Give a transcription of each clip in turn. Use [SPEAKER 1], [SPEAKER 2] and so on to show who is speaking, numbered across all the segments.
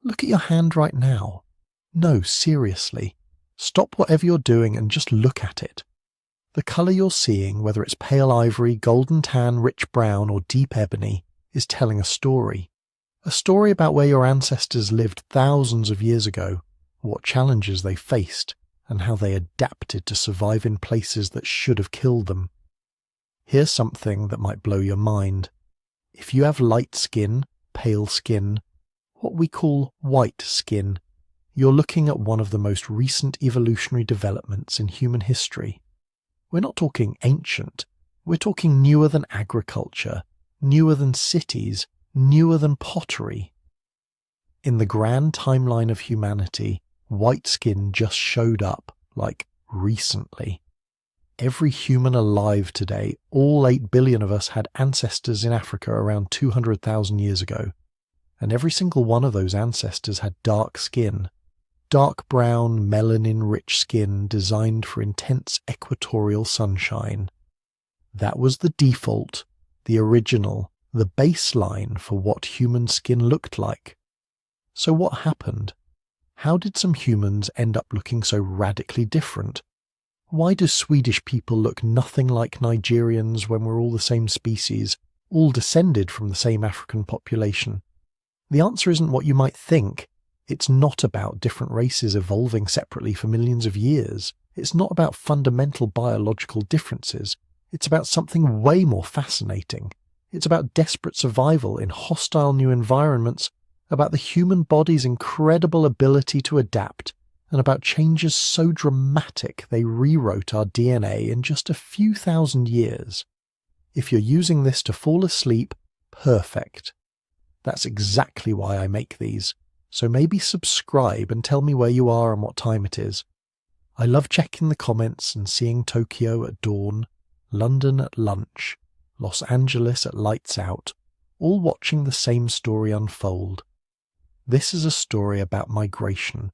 [SPEAKER 1] Look at your hand right now. No, seriously. Stop whatever you're doing and just look at it. The colour you're seeing, whether it's pale ivory, golden tan, rich brown, or deep ebony, is telling a story. A story about where your ancestors lived thousands of years ago, what challenges they faced, and how they adapted to survive in places that should have killed them. Here's something that might blow your mind. If you have light skin, pale skin, what we call white skin, you're looking at one of the most recent evolutionary developments in human history. We're not talking ancient, we're talking newer than agriculture, newer than cities, newer than pottery. In the grand timeline of humanity, white skin just showed up, like, recently. Every human alive today, all 8 billion of us, had ancestors in Africa around 200,000 years ago, and every single one of those ancestors had dark skin. Dark brown, melanin-rich skin designed for intense equatorial sunshine. That was the default, the original, the baseline for what human skin looked like. So what happened? How did some humans end up looking so radically different? Why do Swedish people look nothing like Nigerians when we're all the same species, all descended from the same African population? The answer isn't what you might think. It's not about different races evolving separately for millions of years. It's not about fundamental biological differences. It's about something way more fascinating. It's about desperate survival in hostile new environments, about the human body's incredible ability to adapt, and about changes so dramatic they rewrote our DNA in just a few thousand years. If you're using this to fall asleep, perfect. That's exactly why I make these. So maybe subscribe and tell me where you are and what time it is. I love checking the comments and seeing Tokyo at dawn, London at lunch, Los Angeles at lights out, all watching the same story unfold. This is a story about migration,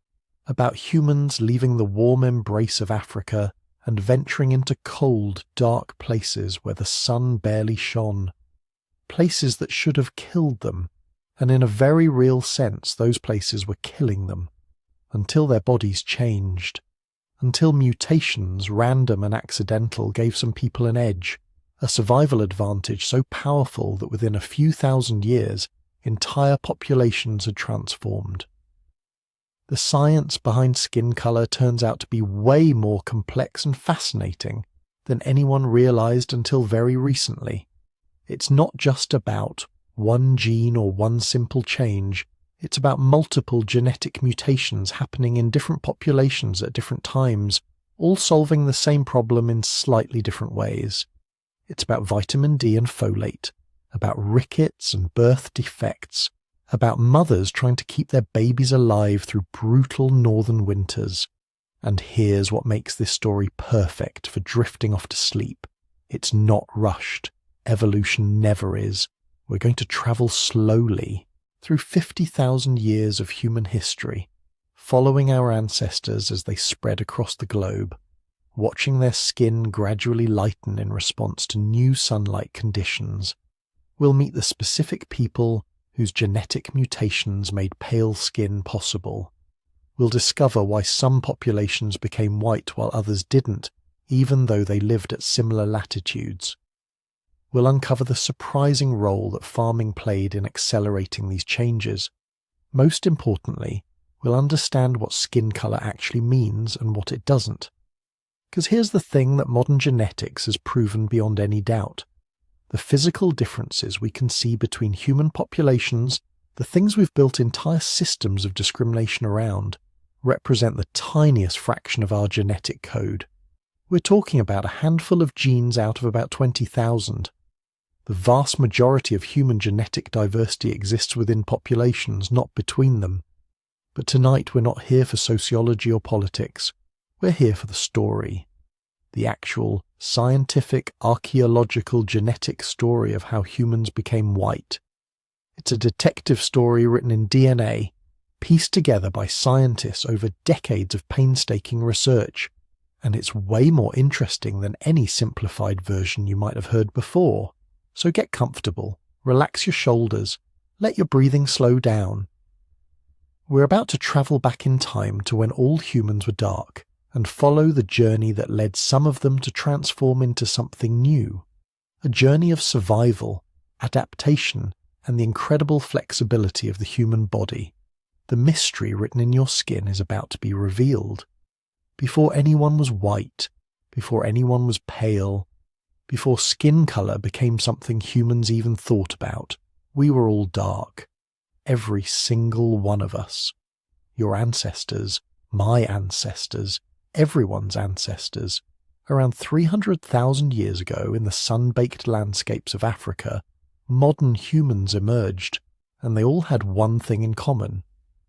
[SPEAKER 1] about humans leaving the warm embrace of Africa and venturing into cold, dark places where the sun barely shone. Places that should have killed them. And in a very real sense, those places were killing them, until their bodies changed, until mutations, random and accidental, gave some people an edge, a survival advantage so powerful that within a few thousand years, entire populations had transformed. The science behind skin colour turns out to be way more complex and fascinating than anyone realised until very recently. It's not just about one gene or one simple change, it's about multiple genetic mutations happening in different populations at different times, all solving the same problem in slightly different ways. It's about vitamin D and folate, about rickets and birth defects, about mothers trying to keep their babies alive through brutal northern winters. And here's what makes this story perfect for drifting off to sleep. It's not rushed. Evolution never is. We're going to travel slowly through 50,000 years of human history, following our ancestors as they spread across the globe, watching their skin gradually lighten in response to new sunlight conditions. We'll meet the specific people whose genetic mutations made pale skin possible. We'll discover why some populations became white while others didn't, even though they lived at similar latitudes. We'll uncover the surprising role that farming played in accelerating these changes. Most importantly, we'll understand what skin colour actually means and what it doesn't. Because here's the thing that modern genetics has proven beyond any doubt. The physical differences we can see between human populations, the things we've built entire systems of discrimination around, represent the tiniest fraction of our genetic code. We're talking about a handful of genes out of about 20,000. The vast majority of human genetic diversity exists within populations, not between them. But tonight we're not here for sociology or politics. We're here for the story. The actual, scientific, archaeological, genetic story of how humans became white. It's a detective story written in DNA, pieced together by scientists over decades of painstaking research. And it's way more interesting than any simplified version you might have heard before. So get comfortable, relax your shoulders, let your breathing slow down. We're about to travel back in time to when all humans were dark and follow the journey that led some of them to transform into something new. A journey of survival, adaptation, and the incredible flexibility of the human body. The mystery written in your skin is about to be revealed. Before anyone was white, before anyone was pale, before skin colour became something humans even thought about, we were all dark. Every single one of us. Your ancestors, my ancestors, everyone's ancestors. Around 300,000 years ago, in the sun-baked landscapes of Africa, modern humans emerged, and they all had one thing in common: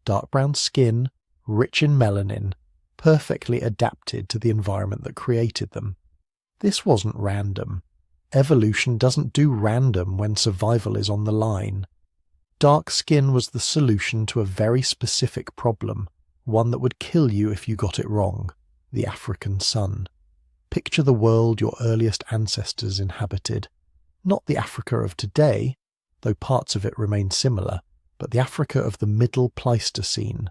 [SPEAKER 1] dark brown skin, rich in melanin, perfectly adapted to the environment that created them. This wasn't random. Evolution doesn't do random when survival is on the line. Dark skin was the solution to a very specific problem, one that would kill you if you got it wrong: the African sun. Picture the world your earliest ancestors inhabited. Not the Africa of today, though parts of it remain similar, but the Africa of the Middle Pleistocene.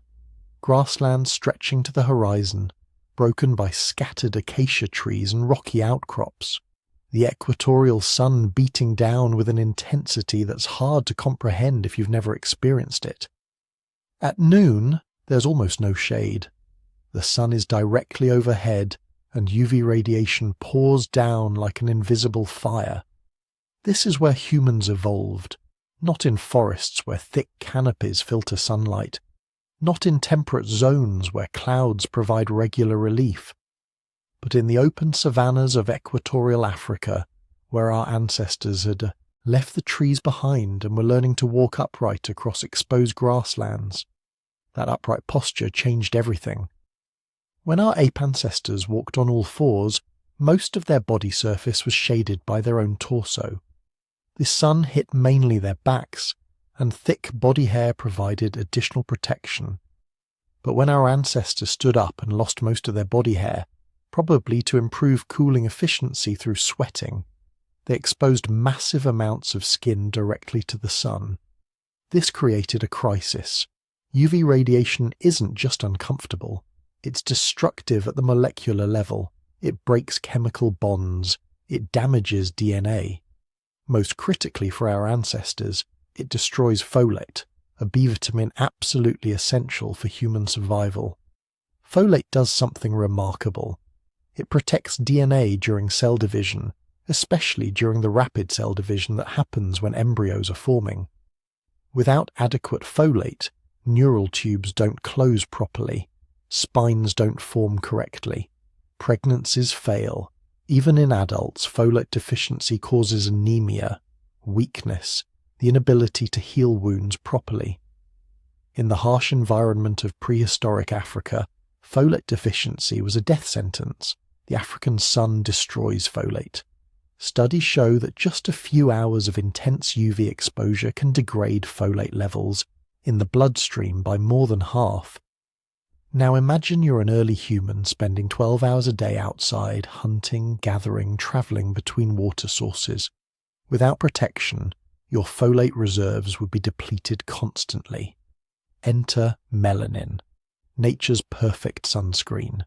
[SPEAKER 1] Grasslands stretching to the horizon, broken by scattered acacia trees and rocky outcrops. The equatorial sun beating down with an intensity that's hard to comprehend if you've never experienced it. At noon, there's almost no shade. The sun is directly overhead, and UV radiation pours down like an invisible fire. This is where humans evolved, not in forests where thick canopies filter sunlight, not in temperate zones where clouds provide regular relief, but in the open savannas of equatorial Africa, where our ancestors had left the trees behind and were learning to walk upright across exposed grasslands. That upright posture changed everything. When our ape ancestors walked on all fours, most of their body surface was shaded by their own torso. The sun hit mainly their backs, and thick body hair provided additional protection. But when our ancestors stood up and lost most of their body hair, probably to improve cooling efficiency through sweating, they exposed massive amounts of skin directly to the sun. This created a crisis. UV radiation isn't just uncomfortable, it's destructive at the molecular level. It breaks chemical bonds, it damages DNA. Most critically for our ancestors, it destroys folate, a B vitamin absolutely essential for human survival. Folate does something remarkable. It protects DNA during cell division, especially during the rapid cell division that happens when embryos are forming. Without adequate folate, neural tubes don't close properly, spines don't form correctly, pregnancies fail. Even in adults, folate deficiency causes anemia, weakness, the inability to heal wounds properly. In the harsh environment of prehistoric Africa, folate deficiency was a death sentence. The African sun destroys folate. Studies show that just a few hours of intense UV exposure can degrade folate levels in the bloodstream by more than half. Now imagine you're an early human spending 12 hours a day outside, hunting, gathering, travelling between water sources. Without protection, your folate reserves would be depleted constantly. Enter melanin, nature's perfect sunscreen.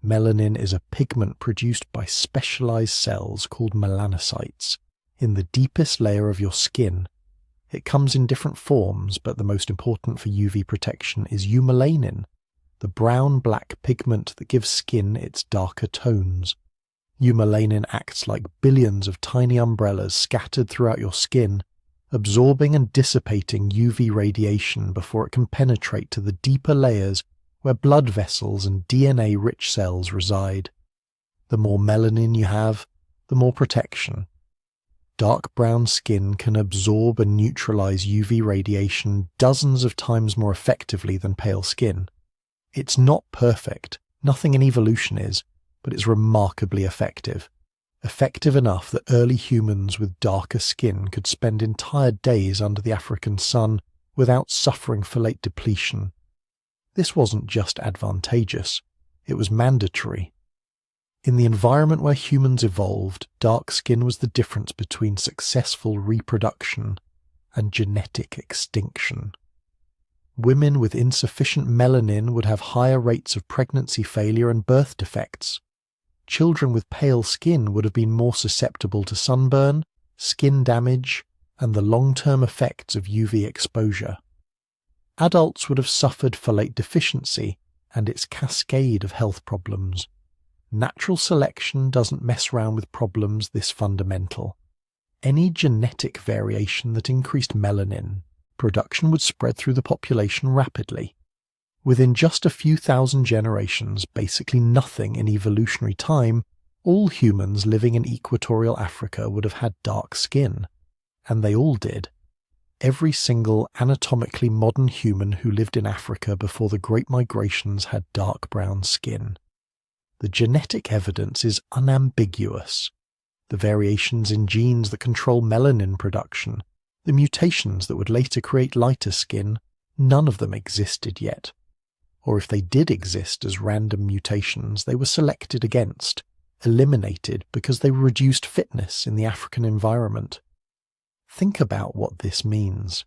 [SPEAKER 1] Melanin is a pigment produced by specialized cells called melanocytes in the deepest layer of your skin. It comes in different forms, but the most important for UV protection is eumelanin, the brown-black pigment that gives skin its darker tones. Eumelanin acts like billions of tiny umbrellas scattered throughout your skin, absorbing and dissipating UV radiation before it can penetrate to the deeper layers where blood vessels and DNA-rich cells reside. The more melanin you have, the more protection. Dark brown skin can absorb and neutralize UV radiation dozens of times more effectively than pale skin. It's not perfect, nothing in evolution is, but it's remarkably effective. Effective enough that early humans with darker skin could spend entire days under the African sun without suffering folate depletion. This wasn't just advantageous, it was mandatory. In the environment where humans evolved, dark skin was the difference between successful reproduction and genetic extinction. Women with insufficient melanin would have higher rates of pregnancy failure and birth defects. Children with pale skin would have been more susceptible to sunburn, skin damage, and the long-term effects of UV exposure. Adults would have suffered folate deficiency and its cascade of health problems. Natural selection doesn't mess around with problems this fundamental. Any genetic variation that increased melanin production would spread through the population rapidly. Within just a few thousand generations, basically nothing in evolutionary time, all humans living in equatorial Africa would have had dark skin. And they all did. Every single anatomically modern human who lived in Africa before the Great Migrations had dark brown skin. The genetic evidence is unambiguous. The variations in genes that control melanin production, the mutations that would later create lighter skin, none of them existed yet. Or if they did exist as random mutations, they were selected against, eliminated because they reduced fitness in the African environment. Think about what this means.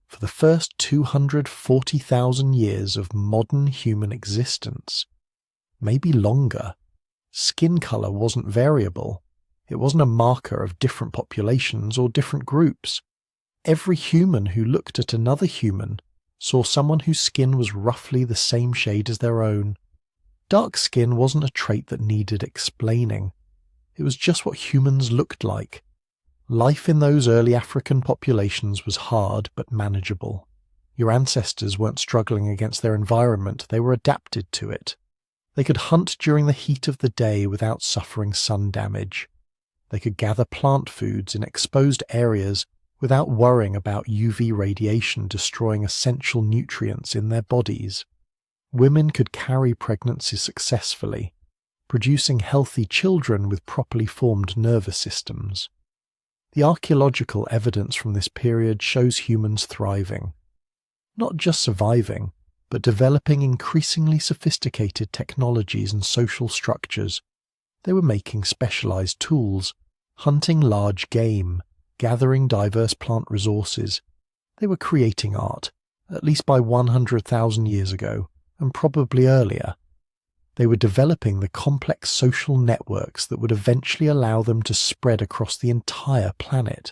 [SPEAKER 1] For the first 240,000 years of modern human existence, maybe longer, skin color wasn't variable. It wasn't a marker of different populations or different groups. Every human who looked at another human saw someone whose skin was roughly the same shade as their own. Dark skin wasn't a trait that needed explaining. It was just what humans looked like. Life in those early African populations was hard but manageable. Your ancestors weren't struggling against their environment, they were adapted to it. They could hunt during the heat of the day without suffering sun damage. They could gather plant foods in exposed areas without worrying about UV radiation destroying essential nutrients in their bodies. Women could carry pregnancy successfully, producing healthy children with properly formed nervous systems. The archaeological evidence from this period shows humans thriving. Not just surviving, but developing increasingly sophisticated technologies and social structures. They were making specialized tools, hunting large game, gathering diverse plant resources. They were creating art, at least by 100,000 years ago, and probably earlier. They were developing the complex social networks that would eventually allow them to spread across the entire planet.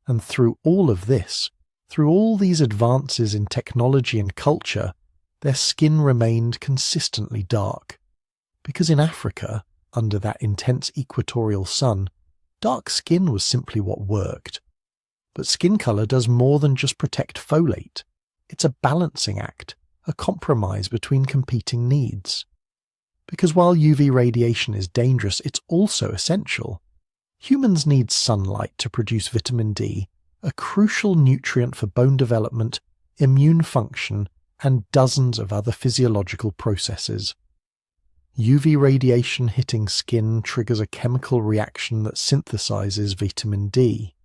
[SPEAKER 1] And through all of this, through all these advances in technology and culture, their skin remained consistently dark. Because in Africa, under that intense equatorial sun, dark skin was simply what worked. But skin color does more than just protect folate. It's a balancing act, a compromise between competing needs. Because while UV radiation is dangerous, it's also essential. Humans need sunlight to produce vitamin D, a crucial nutrient for bone development, immune function, and dozens of other physiological processes. UV radiation hitting skin triggers a chemical reaction that synthesizes vitamin D.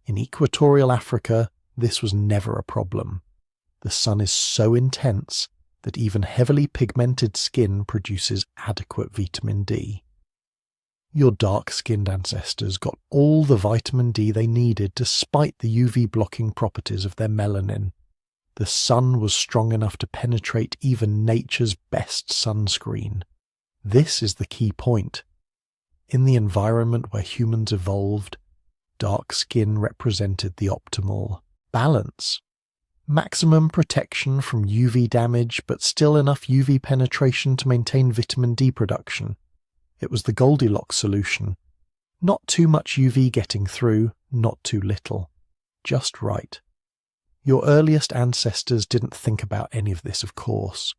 [SPEAKER 1] In equatorial Africa, this was never a problem. The sun is so intense that even heavily pigmented skin produces adequate vitamin D. Your dark-skinned ancestors got all the vitamin D they needed despite the UV-blocking properties of their melanin. The sun was strong enough to penetrate even nature's best sunscreen. This is the key point. In the environment where humans evolved, dark skin represented the optimal balance. Maximum protection from UV damage, but still enough UV penetration to maintain vitamin D production. It was the Goldilocks solution. Not too much UV getting through, not too little. Just right. Your earliest ancestors didn't think about any of this, of course.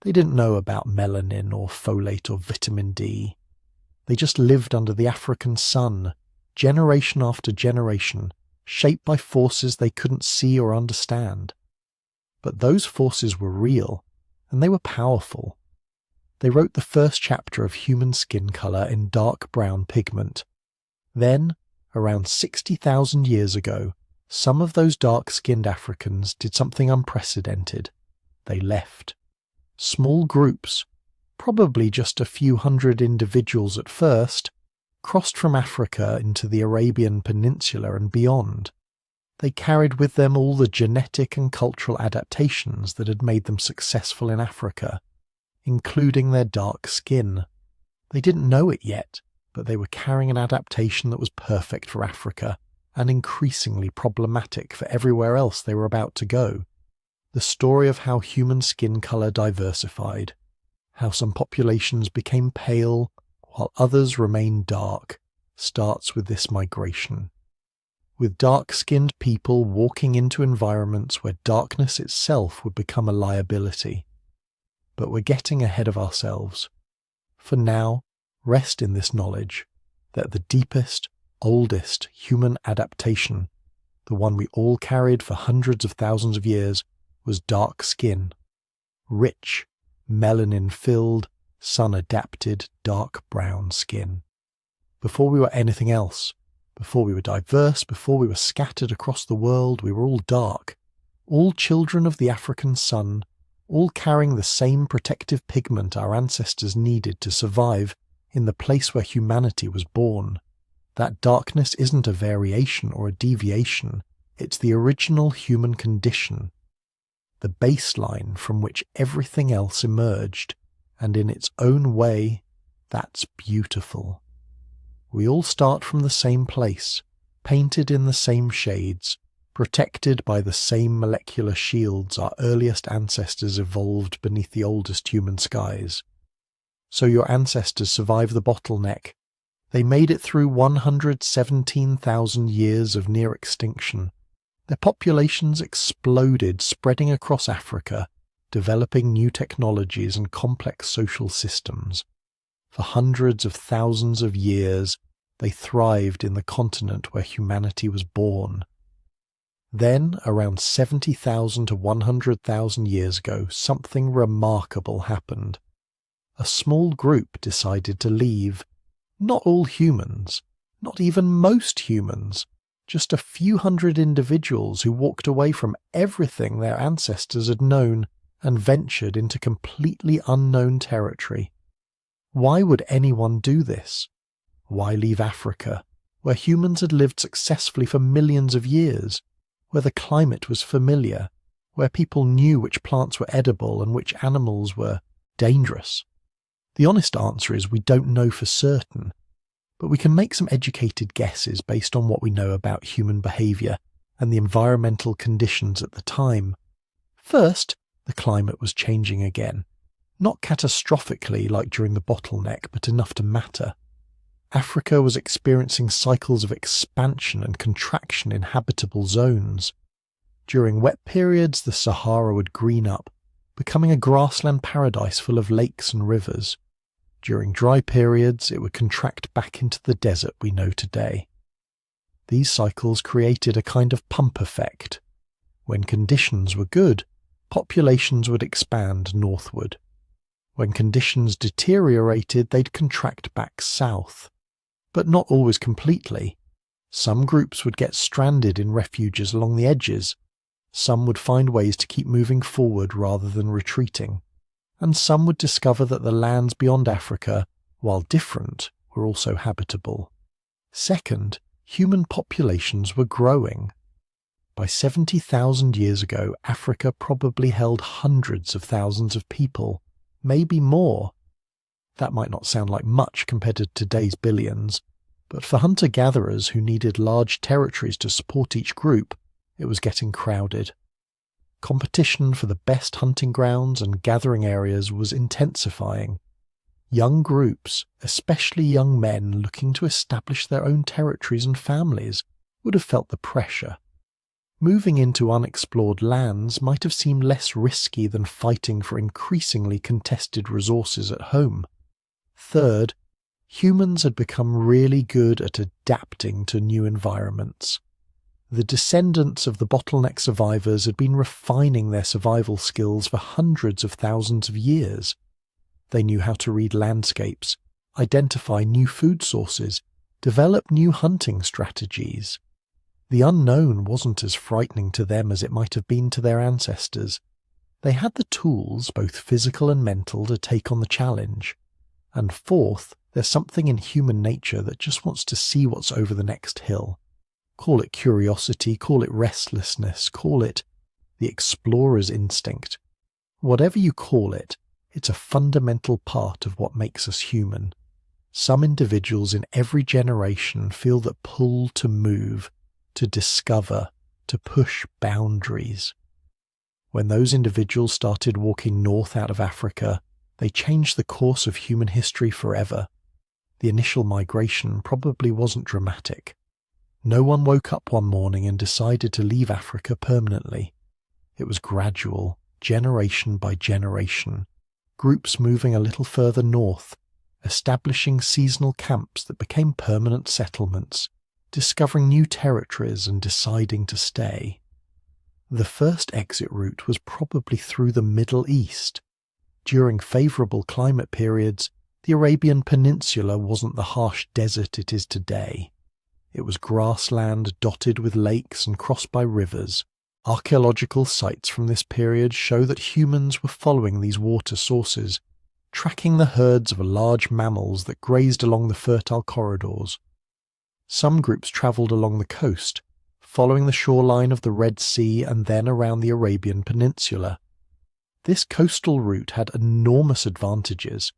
[SPEAKER 1] They didn't know about melanin or folate or vitamin D. They just lived under the African sun, generation after generation, shaped by forces they couldn't see or understand. But those forces were real, and they were powerful. They wrote the first chapter of human skin color in dark brown pigment. Then, around 60,000 years ago, some of those dark-skinned Africans did something unprecedented. They left. Small groups, probably just a few hundred individuals at first, crossed from Africa into the Arabian Peninsula and beyond. They carried with them all the genetic and cultural adaptations that had made them successful in Africa, including their dark skin. They didn't know it yet, but they were carrying an adaptation that was perfect for Africa and increasingly problematic for everywhere else they were about to go. The story of how human skin color diversified, how some populations became pale while others remained dark, starts with this migration. With dark-skinned people walking into environments where darkness itself would become a liability. But we're getting ahead of ourselves. For now, rest in this knowledge that the deepest, oldest human adaptation, the one we all carried for hundreds of thousands of years, was dark skin. Rich, melanin-filled, sun-adapted, dark brown skin. Before we were anything else, before we were diverse, before we were scattered across the world, we were all dark, all children of the African sun, all carrying the same protective pigment our ancestors needed to survive in the place where humanity was born. That darkness isn't a variation or a deviation, it's the original human condition, the baseline from which everything else emerged, and in its own way, that's beautiful. We all start from the same place, painted in the same shades, protected by the same molecular shields our earliest ancestors evolved beneath the oldest human skies. So your ancestors survived the bottleneck. They made it through 117,000 years of near extinction. Their populations exploded, spreading across Africa, developing new technologies and complex social systems. For hundreds of thousands of years, they thrived in the continent where humanity was born. Then, around 70,000 to 100,000 years ago, something remarkable happened. A small group decided to leave. Not all humans, not even most humans, just a few hundred individuals who walked away from everything their ancestors had known and ventured into completely unknown territory. Why would anyone do this? Why leave Africa, where humans had lived successfully for millions of years, where the climate was familiar, where people knew which plants were edible and which animals were dangerous? The honest answer is we don't know for certain, but we can make some educated guesses based on what we know about human behavior and the environmental conditions at the time. First, the climate was changing again. Not catastrophically like during the bottleneck, but enough to matter. Africa was experiencing cycles of expansion and contraction in habitable zones. During wet periods, the Sahara would green up, becoming a grassland paradise full of lakes and rivers. During dry periods, it would contract back into the desert we know today. These cycles created a kind of pump effect. When conditions were good, populations would expand northward. When conditions deteriorated, they'd contract back south. But not always completely. Some groups would get stranded in refuges along the edges. Some would find ways to keep moving forward rather than retreating. And some would discover that the lands beyond Africa, while different, were also habitable. Second, human populations were growing. By 70,000 years ago, Africa probably held hundreds of thousands of people, maybe more. That might not sound like much compared to today's billions, but for hunter-gatherers who needed large territories to support each group, it was getting crowded. Competition for the best hunting grounds and gathering areas was intensifying. Young groups, especially young men looking to establish their own territories and families, would have felt the pressure. Moving into unexplored lands might have seemed less risky than fighting for increasingly contested resources at home. Third, humans had become really good at adapting to new environments. The descendants of the bottleneck survivors had been refining their survival skills for hundreds of thousands of years. They knew how to read landscapes, identify new food sources, develop new hunting strategies. The unknown wasn't as frightening to them as it might have been to their ancestors. They had the tools, both physical and mental, to take on the challenge. And fourth, there's something in human nature that just wants to see what's over the next hill. Call it curiosity, call it restlessness, call it the explorer's instinct. Whatever you call it, it's a fundamental part of what makes us human. Some individuals in every generation feel that pull to move, to discover, to push boundaries. When those individuals started walking north out of Africa, they changed the course of human history forever. The initial migration probably wasn't dramatic. No one woke up one morning and decided to leave Africa permanently. It was gradual, generation by generation, groups moving a little further north, establishing seasonal camps that became permanent settlements, discovering new territories and deciding to stay. The first exit route was probably through the Middle East. During favourable climate periods, the Arabian Peninsula wasn't the harsh desert it is today. It was grassland dotted with lakes and crossed by rivers. Archaeological sites from this period show that humans were following these water sources, tracking the herds of large mammals that grazed along the fertile corridors. Some groups travelled along the coast, following the shoreline of the Red Sea and then around the Arabian Peninsula. This coastal route had enormous advantages.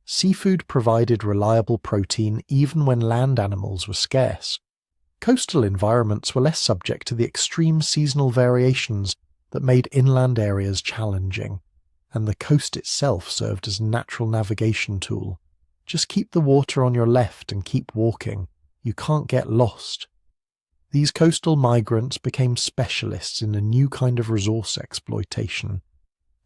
[SPEAKER 1] Seafood provided reliable protein even when land animals were scarce. Coastal environments were less subject to the extreme seasonal variations that made inland areas challenging, and the coast itself served as a natural navigation tool. Just keep the water on your left and keep walking. You can't get lost. These coastal migrants became specialists in a new kind of resource exploitation.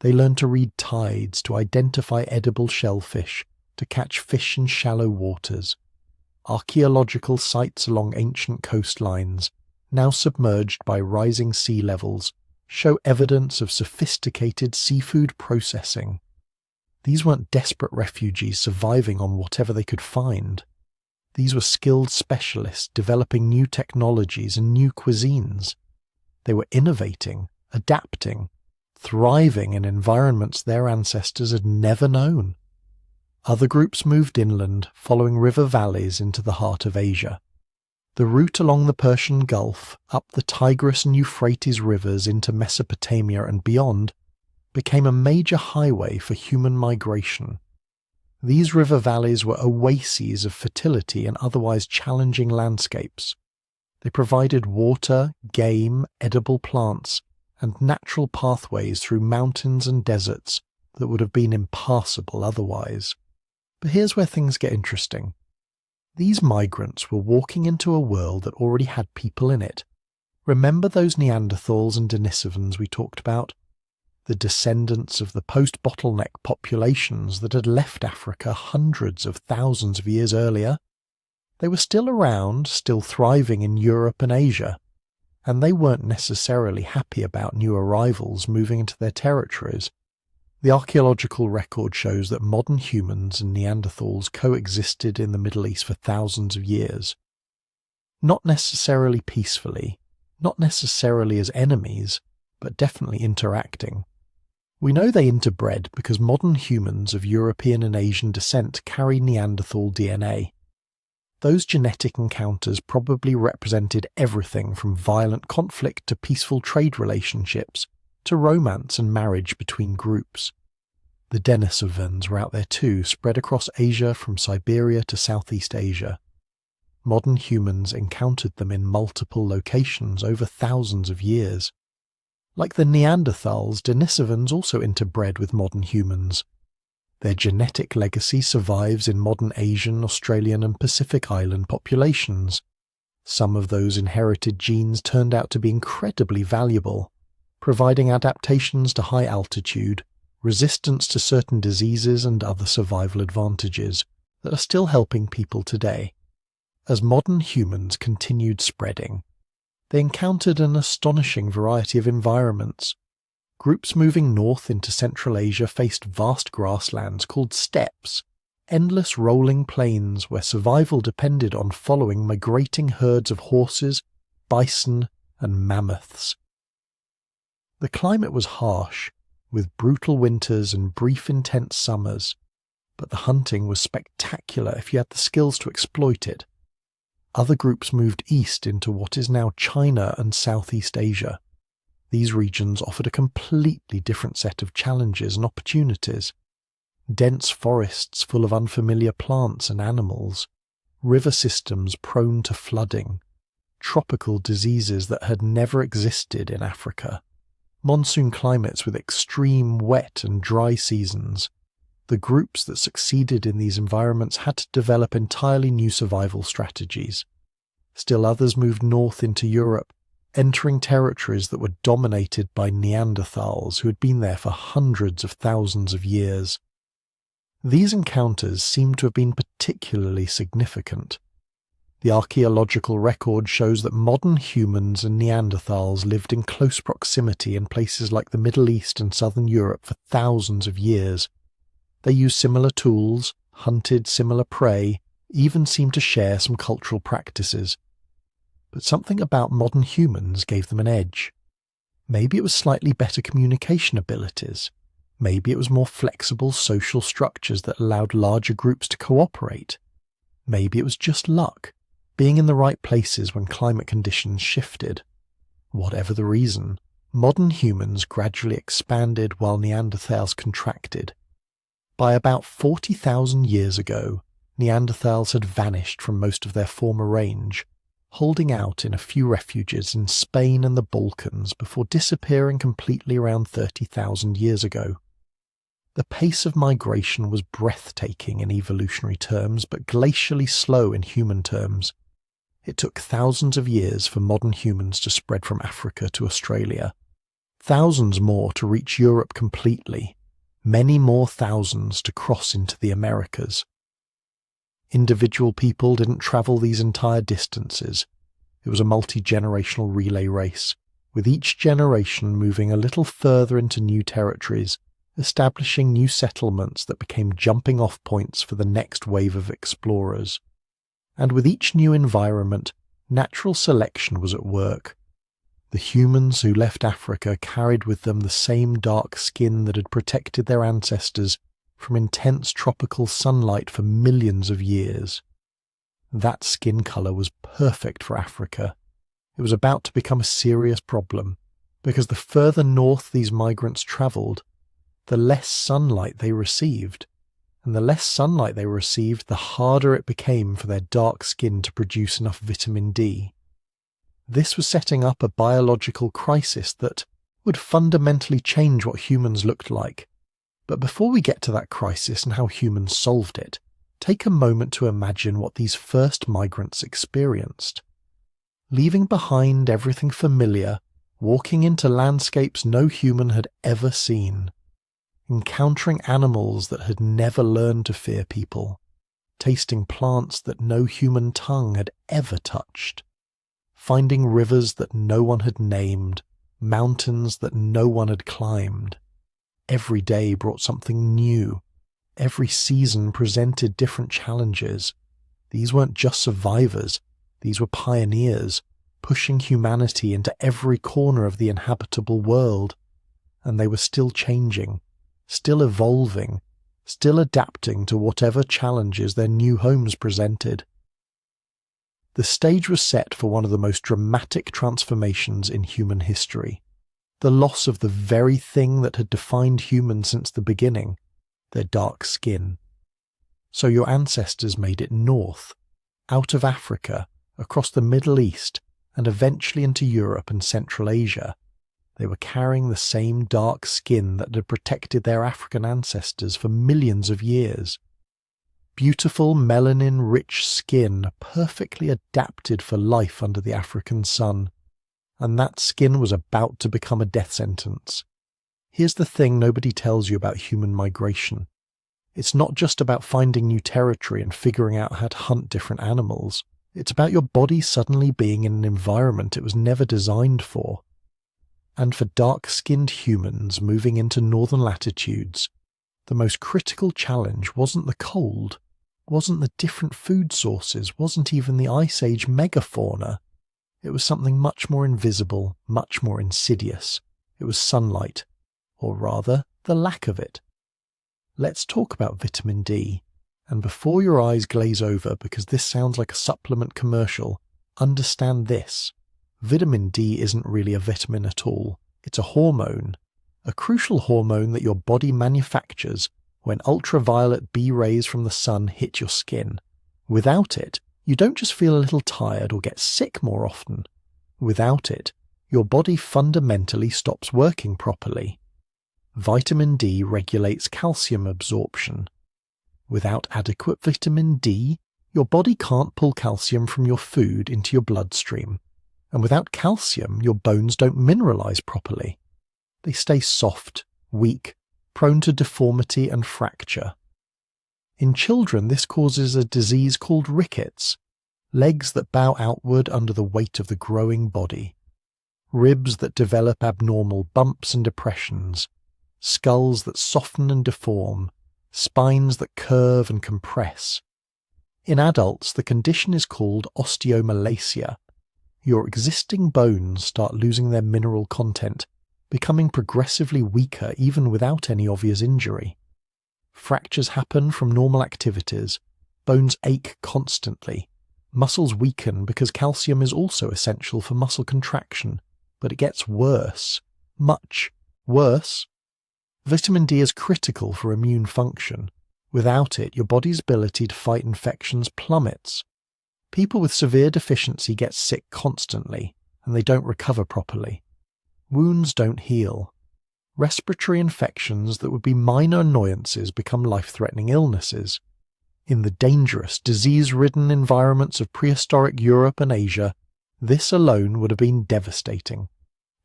[SPEAKER 1] They learned to read tides, to identify edible shellfish, to catch fish in shallow waters. Archaeological sites along ancient coastlines, now submerged by rising sea levels, show evidence of sophisticated seafood processing. These weren't desperate refugees surviving on whatever they could find. These were skilled specialists developing new technologies and new cuisines. They were innovating, adapting, thriving in environments their ancestors had never known. Other groups moved inland, following river valleys into the heart of Asia. The route along the Persian Gulf, up the Tigris and Euphrates rivers into Mesopotamia and beyond, became a major highway for human migration. These river valleys were oases of fertility in otherwise challenging landscapes. They provided water, game, edible plants, and natural pathways through mountains and deserts that would have been impassable otherwise. But here's where things get interesting. These migrants were walking into a world that already had people in it. Remember those Neanderthals and Denisovans we talked about? The descendants of the post-bottleneck populations that had left Africa hundreds of thousands of years earlier? They were still around, still thriving in Europe and Asia, and they weren't necessarily happy about new arrivals moving into their territories. The archaeological record shows that modern humans and Neanderthals coexisted in the Middle East for thousands of years. Not necessarily peacefully, not necessarily as enemies, but definitely interacting. We know they interbred because modern humans of European and Asian descent carry Neanderthal DNA. Those genetic encounters probably represented everything from violent conflict to peaceful trade relationships, to romance and marriage between groups. The Denisovans were out there too, spread across Asia from Siberia to Southeast Asia. Modern humans encountered them in multiple locations over thousands of years. Like the Neanderthals, Denisovans also interbred with modern humans. Their genetic legacy survives in modern Asian, Australian and Pacific Island populations. Some of those inherited genes turned out to be incredibly valuable, providing adaptations to high altitude, resistance to certain diseases and other survival advantages that are still helping people today. As modern humans continued spreading, they encountered an astonishing variety of environments. Groups moving north into Central Asia faced vast grasslands called steppes, endless rolling plains where survival depended on following migrating herds of horses, bison, and mammoths. The climate was harsh, with brutal winters and brief intense summers, but the hunting was spectacular if you had the skills to exploit it. Other groups moved east into what is now China and Southeast Asia. These regions offered a completely different set of challenges and opportunities. Dense forests full of unfamiliar plants and animals, river systems prone to flooding, tropical diseases that had never existed in Africa, monsoon climates with extreme wet and dry seasons. The groups that succeeded in these environments had to develop entirely new survival strategies. Still others moved north into Europe, entering territories that were dominated by Neanderthals who had been there for hundreds of thousands of years. These encounters seem to have been particularly significant. The archaeological record shows that modern humans and Neanderthals lived in close proximity in places like the Middle East and southern Europe for thousands of years. They used similar tools, hunted similar prey, even seemed to share some cultural practices. But something about modern humans gave them an edge. Maybe it was slightly better communication abilities. Maybe it was more flexible social structures that allowed larger groups to cooperate. Maybe it was just luck, being in the right places when climate conditions shifted. Whatever the reason, modern humans gradually expanded while Neanderthals contracted. By about 40,000 years ago, Neanderthals had vanished from most of their former range, holding out in a few refuges in Spain and the Balkans before disappearing completely around 30,000 years ago. The pace of migration was breathtaking in evolutionary terms, but glacially slow in human terms. It took thousands of years for modern humans to spread from Africa to Australia, thousands more to reach Europe completely, many more thousands to cross into the Americas. Individual people didn't travel these entire distances. It was a multi-generational relay race, with each generation moving a little further into new territories, establishing new settlements that became jumping-off points for the next wave of explorers. And with each new environment, natural selection was at work. The humans who left Africa carried with them the same dark skin that had protected their ancestors from intense tropical sunlight for millions of years. That skin colour was perfect for Africa. It was about to become a serious problem, because the further north these migrants travelled, the less sunlight they received, and the less sunlight they received, the harder it became for their dark skin to produce enough vitamin D. This was setting up a biological crisis that would fundamentally change what humans looked like. But before we get to that crisis and how humans solved it, take a moment to imagine what these first migrants experienced. Leaving behind everything familiar, walking into landscapes no human had ever seen. Encountering animals that had never learned to fear people. Tasting plants that no human tongue had ever touched. Finding rivers that no one had named, mountains that no one had climbed. Every day brought something new. Every season presented different challenges. These weren't just survivors, these were pioneers, pushing humanity into every corner of the inhabitable world. And they were still changing, still evolving, still adapting to whatever challenges their new homes presented. The stage was set for one of the most dramatic transformations in human history. The loss of the very thing that had defined humans since the beginning, their dark skin. So your ancestors made it north, out of Africa, across the Middle East, and eventually into Europe and Central Asia. They were carrying the same dark skin that had protected their African ancestors for millions of years. Beautiful melanin-rich skin perfectly adapted for life under the African sun. And that skin was about to become a death sentence. Here's the thing nobody tells you about human migration. It's not just about finding new territory and figuring out how to hunt different animals. It's about your body suddenly being in an environment it was never designed for. And for dark-skinned humans moving into northern latitudes, the most critical challenge wasn't the cold, wasn't the different food sources, wasn't even the Ice Age megafauna. It was something much more invisible, much more insidious. It was sunlight, or rather, the lack of it. Let's talk about vitamin D. And before your eyes glaze over because this sounds like a supplement commercial, understand this. Vitamin D isn't really a vitamin at all. It's a hormone, a crucial hormone that your body manufactures when ultraviolet B rays from the sun hit your skin. Without it, you don't just feel a little tired or get sick more often. Without it, your body fundamentally stops working properly. Vitamin D regulates calcium absorption. Without adequate vitamin D, your body can't pull calcium from your food into your bloodstream. And without calcium, your bones don't mineralize properly. They stay soft, weak, prone to deformity and fracture. In children, this causes a disease called rickets, legs that bow outward under the weight of the growing body, ribs that develop abnormal bumps and depressions, skulls that soften and deform, spines that curve and compress. In adults, the condition is called osteomalacia. Your existing bones start losing their mineral content, becoming progressively weaker even without any obvious injury. Fractures happen from normal activities, bones ache constantly, muscles weaken because calcium is also essential for muscle contraction, but it gets worse, much worse. Vitamin D is critical for immune function. Without it, your body's ability to fight infections plummets. People with severe deficiency get sick constantly, and they don't recover properly. Wounds don't heal. Respiratory infections that would be minor annoyances become life-threatening illnesses. In the dangerous, disease-ridden environments of prehistoric Europe and Asia, this alone would have been devastating.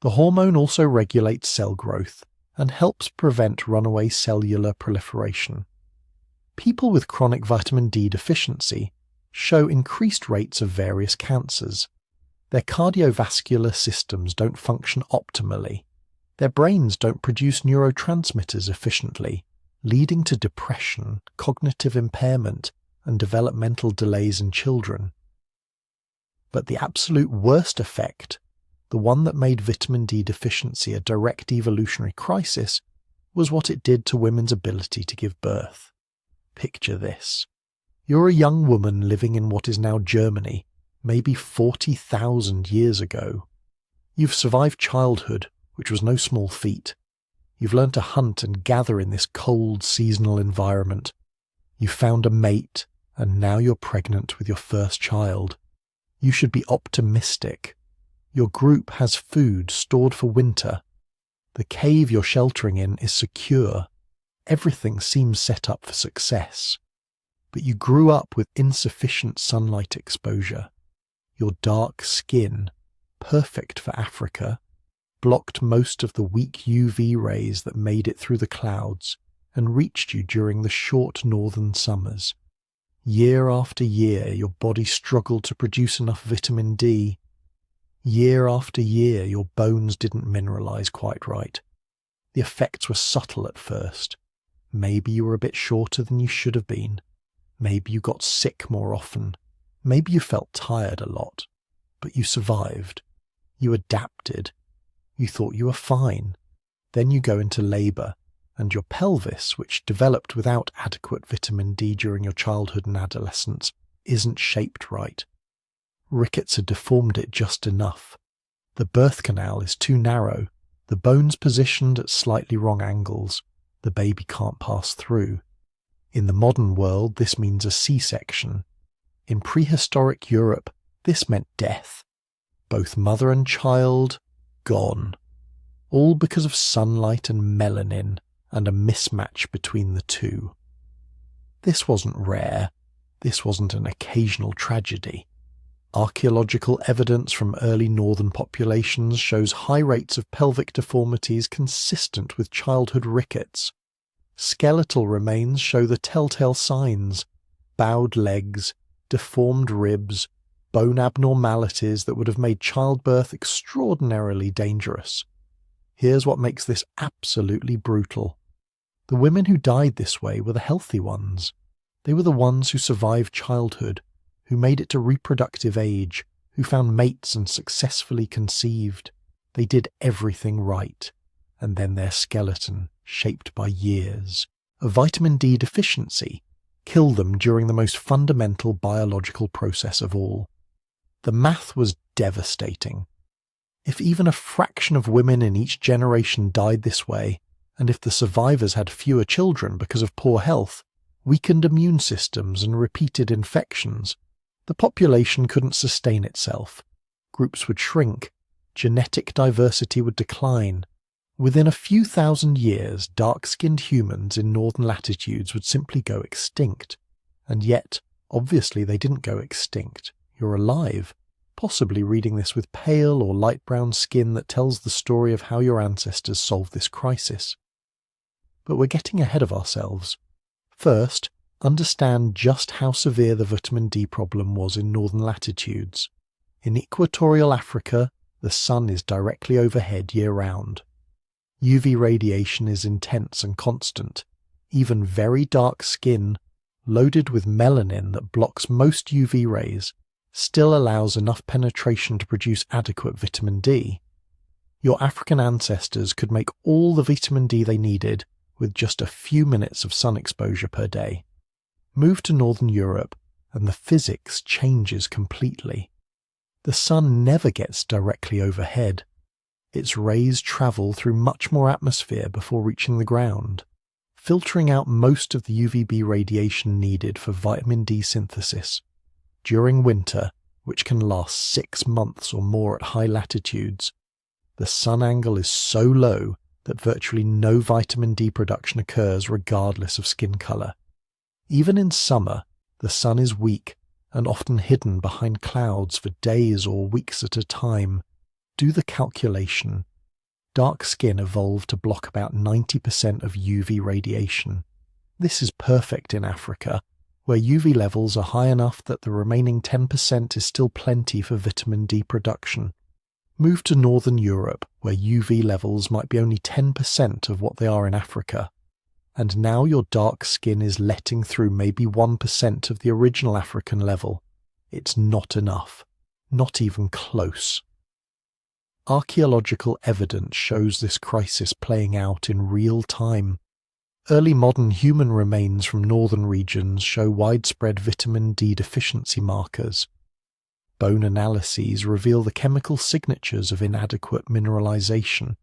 [SPEAKER 1] The hormone also regulates cell growth and helps prevent runaway cellular proliferation. People with chronic vitamin D deficiency show increased rates of various cancers. Their cardiovascular systems don't function optimally. Their brains don't produce neurotransmitters efficiently, leading to depression, cognitive impairment, and developmental delays in children. But the absolute worst effect, the one that made vitamin D deficiency a direct evolutionary crisis, was what it did to women's ability to give birth. Picture this. You're a young woman living in what is now Germany, maybe 40,000 years ago. You've survived childhood, which was no small feat. You've learned to hunt and gather in this cold, seasonal environment. You've found a mate, and now you're pregnant with your first child. You should be optimistic. Your group has food stored for winter. The cave you're sheltering in is secure. Everything seems set up for success. But you grew up with insufficient sunlight exposure. Your dark skin, perfect for Africa, blocked most of the weak UV rays that made it through the clouds and reached you during the short northern summers. Year after year, your body struggled to produce enough vitamin D. Year after year, your bones didn't mineralize quite right. The effects were subtle at first. Maybe you were a bit shorter than you should have been. Maybe you got sick more often. Maybe you felt tired a lot. But you survived. You adapted. You thought you were fine. Then you go into labour, and your pelvis, which developed without adequate vitamin D during your childhood and adolescence, isn't shaped right. Rickets had deformed it just enough. The birth canal is too narrow, the bones positioned at slightly wrong angles. The baby can't pass through. In the modern world, this means a C-section. In prehistoric Europe, this meant death. Both mother and child, gone. All because of sunlight and melanin and a mismatch between the two. This wasn't rare. This wasn't an occasional tragedy. Archaeological evidence from early northern populations shows high rates of pelvic deformities consistent with childhood rickets. Skeletal remains show the telltale signs: bowed legs, deformed ribs, bone abnormalities that would have made childbirth extraordinarily dangerous. Here's what makes this absolutely brutal. The women who died this way were the healthy ones. They were the ones who survived childhood, who made it to reproductive age, who found mates and successfully conceived. They did everything right, and then their skeleton, shaped by years of vitamin D deficiency, kill them during the most fundamental biological process of all. The math was devastating. If even a fraction of women in each generation died this way, and if the survivors had fewer children because of poor health, weakened immune systems and repeated infections, the population couldn't sustain itself. Groups would shrink, genetic diversity would decline. Within a few thousand years, dark-skinned humans in northern latitudes would simply go extinct. And yet, obviously they didn't go extinct. You're alive, possibly reading this with pale or light brown skin that tells the story of how your ancestors solved this crisis. But we're getting ahead of ourselves. First, understand just how severe the vitamin D problem was in northern latitudes. In equatorial Africa, the sun is directly overhead year-round. UV radiation is intense and constant. Even very dark skin, loaded with melanin that blocks most UV rays, still allows enough penetration to produce adequate vitamin D. Your African ancestors could make all the vitamin D they needed with just a few minutes of sun exposure per day. Move to Northern Europe, and the physics changes completely. The sun never gets directly overhead. Its rays travel through much more atmosphere before reaching the ground, filtering out most of the UVB radiation needed for vitamin D synthesis. During winter, which can last 6 months or more at high latitudes, the sun angle is so low that virtually no vitamin D production occurs regardless of skin color. Even in summer, the sun is weak and often hidden behind clouds for days or weeks at a time. Do the calculation. Dark skin evolved to block about 90% of UV radiation. This is perfect in Africa, where UV levels are high enough that the remaining 10% is still plenty for vitamin D production. Move to Northern Europe, where UV levels might be only 10% of what they are in Africa. And now your dark skin is letting through maybe 1% of the original African level. It's not enough. Not even close. Archaeological evidence shows this crisis playing out in real time. Early modern human remains from northern regions show widespread vitamin D deficiency markers. Bone analyses reveal the chemical signatures of inadequate mineralization.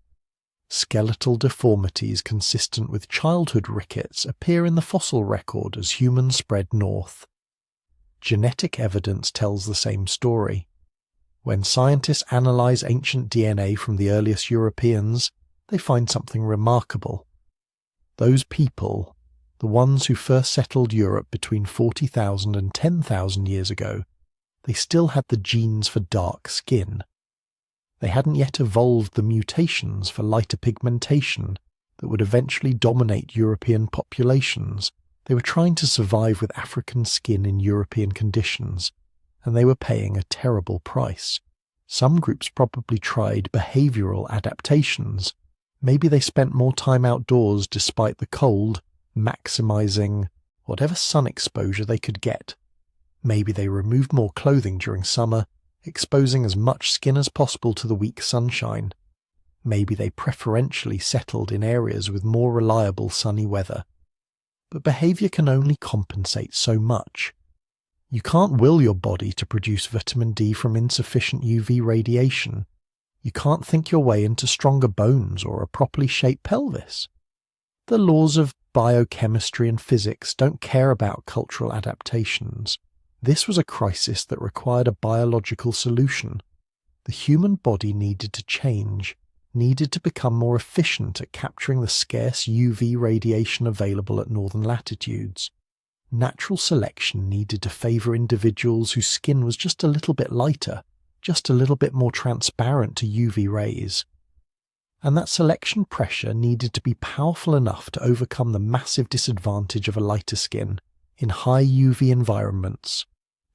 [SPEAKER 1] Skeletal deformities consistent with childhood rickets appear in the fossil record as humans spread north. Genetic evidence tells the same story. When scientists analyze ancient DNA from the earliest Europeans, they find something remarkable. Those people, the ones who first settled Europe between 40,000 and 10,000 years ago, they still had the genes for dark skin. They hadn't yet evolved the mutations for lighter pigmentation that would eventually dominate European populations. They were trying to survive with African skin in European conditions, and they were paying a terrible price. Some groups probably tried behavioral adaptations. Maybe they spent more time outdoors despite the cold, maximizing whatever sun exposure they could get. Maybe they removed more clothing during summer, exposing as much skin as possible to the weak sunshine. Maybe they preferentially settled in areas with more reliable sunny weather. But behavior can only compensate so much. You can't will your body to produce vitamin D from insufficient UV radiation. You can't think your way into stronger bones or a properly shaped pelvis. The laws of biochemistry and physics don't care about cultural adaptations. This was a crisis that required a biological solution. The human body needed to change, needed to become more efficient at capturing the scarce UV radiation available at northern latitudes. Natural selection needed to favour individuals whose skin was just a little bit lighter, just a little bit more transparent to UV rays. And that selection pressure needed to be powerful enough to overcome the massive disadvantage of a lighter skin in high UV environments,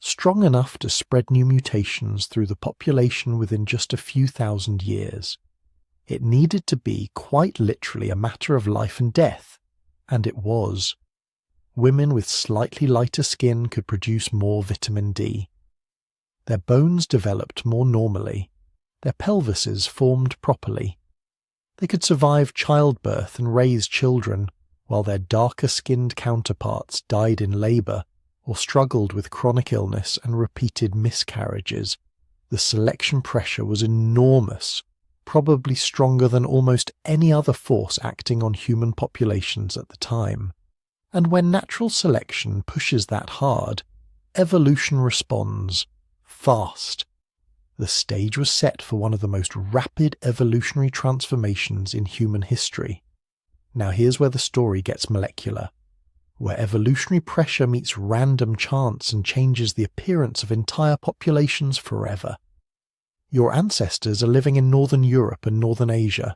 [SPEAKER 1] strong enough to spread new mutations through the population within just a few thousand years. It needed to be quite literally a matter of life and death, and it was. Women with slightly lighter skin could produce more vitamin D. Their bones developed more normally. Their pelvises formed properly. They could survive childbirth and raise children, while their darker-skinned counterparts died in labour or struggled with chronic illness and repeated miscarriages. The selection pressure was enormous, probably stronger than almost any other force acting on human populations at the time. And when natural selection pushes that hard, evolution responds fast. The stage was set for one of the most rapid evolutionary transformations in human history. Now here's where the story gets molecular, where evolutionary pressure meets random chance and changes the appearance of entire populations forever. Your ancestors are living in Northern Europe and Northern Asia.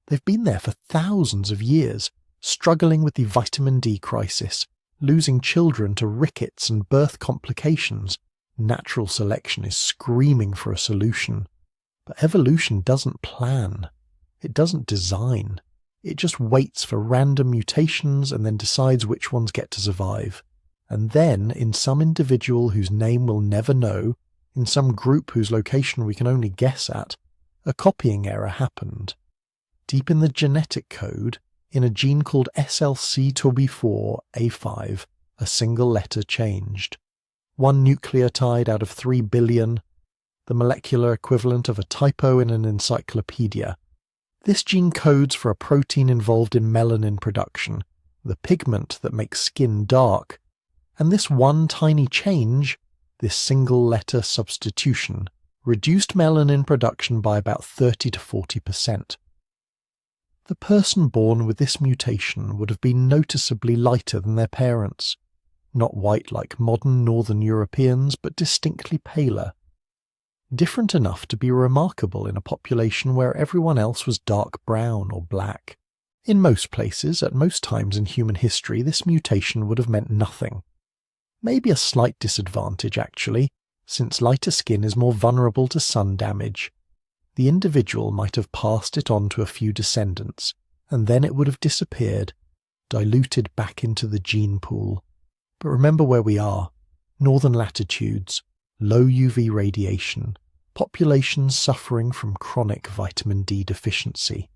[SPEAKER 1] They've been there for thousands of years, struggling with the vitamin D crisis, losing children to rickets and birth complications. Natural selection is screaming for a solution. But evolution doesn't plan. It doesn't design. It just waits for random mutations and then decides which ones get to survive. And then, in some individual whose name we'll never know, in some group whose location we can only guess at, a copying error happened. Deep in the genetic code, in a gene called SLC24A5, a single letter changed. One nucleotide out of 3 billion, the molecular equivalent of a typo in an encyclopedia. This gene codes for a protein involved in melanin production, the pigment that makes skin dark, and this one tiny change, this single-letter substitution, reduced melanin production by about 30 to 40%. The person born with this mutation would have been noticeably lighter than their parents, not white like modern Northern Europeans, but distinctly paler. Different enough to be remarkable in a population where everyone else was dark brown or black. In most places, at most times in human history, this mutation would have meant nothing. Maybe a slight disadvantage, actually, since lighter skin is more vulnerable to sun damage. The individual might have passed it on to a few descendants, and then it would have disappeared, diluted back into the gene pool. But remember where we are. Northern latitudes, low UV radiation, populations suffering from chronic vitamin D deficiency.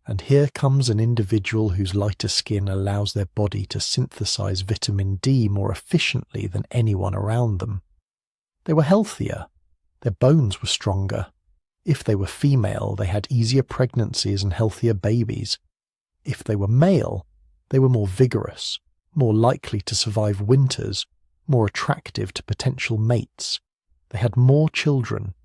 [SPEAKER 1] And here comes an individual whose lighter skin allows their body to synthesize vitamin D more efficiently than anyone around them. They were healthier. Their bones were stronger. If they were female, they had easier pregnancies and healthier babies. If they were male, they were more vigorous, more likely to survive winters, more attractive to potential mates. They had more children.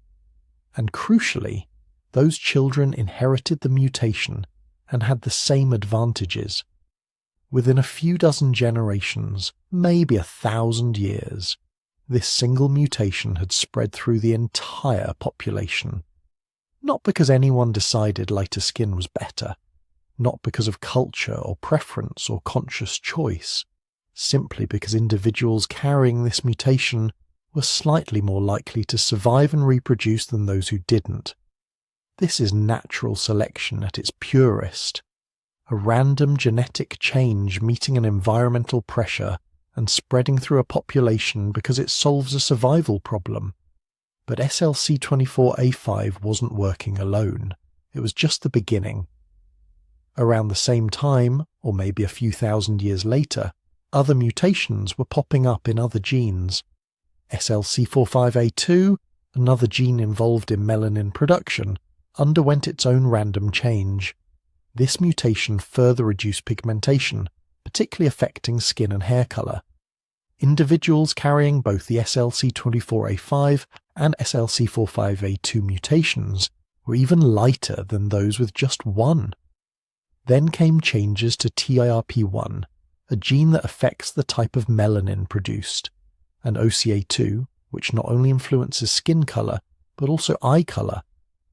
[SPEAKER 1] And crucially, those children inherited the mutation and had the same advantages. Within a few dozen generations, maybe 1,000 years, this single mutation had spread through the entire population. Not because anyone decided lighter skin was better, not because of culture or preference or conscious choice, simply because individuals carrying this mutation were slightly more likely to survive and reproduce than those who didn't. This is natural selection at its purest, a random genetic change meeting an environmental pressure and spreading through a population because it solves a survival problem. But SLC24A5 wasn't working alone. It was just the beginning. Around the same time, or maybe a few thousand years later, other mutations were popping up in other genes. SLC45A2, another gene involved in melanin production, underwent its own random change. This mutation further reduced pigmentation, particularly affecting skin and hair colour. Individuals carrying both the SLC24A5 and SLC45A2 mutations were even lighter than those with just one. Then came changes to TIRP1, a gene that affects the type of melanin produced, and OCA2, which not only influences skin colour, but also eye colour,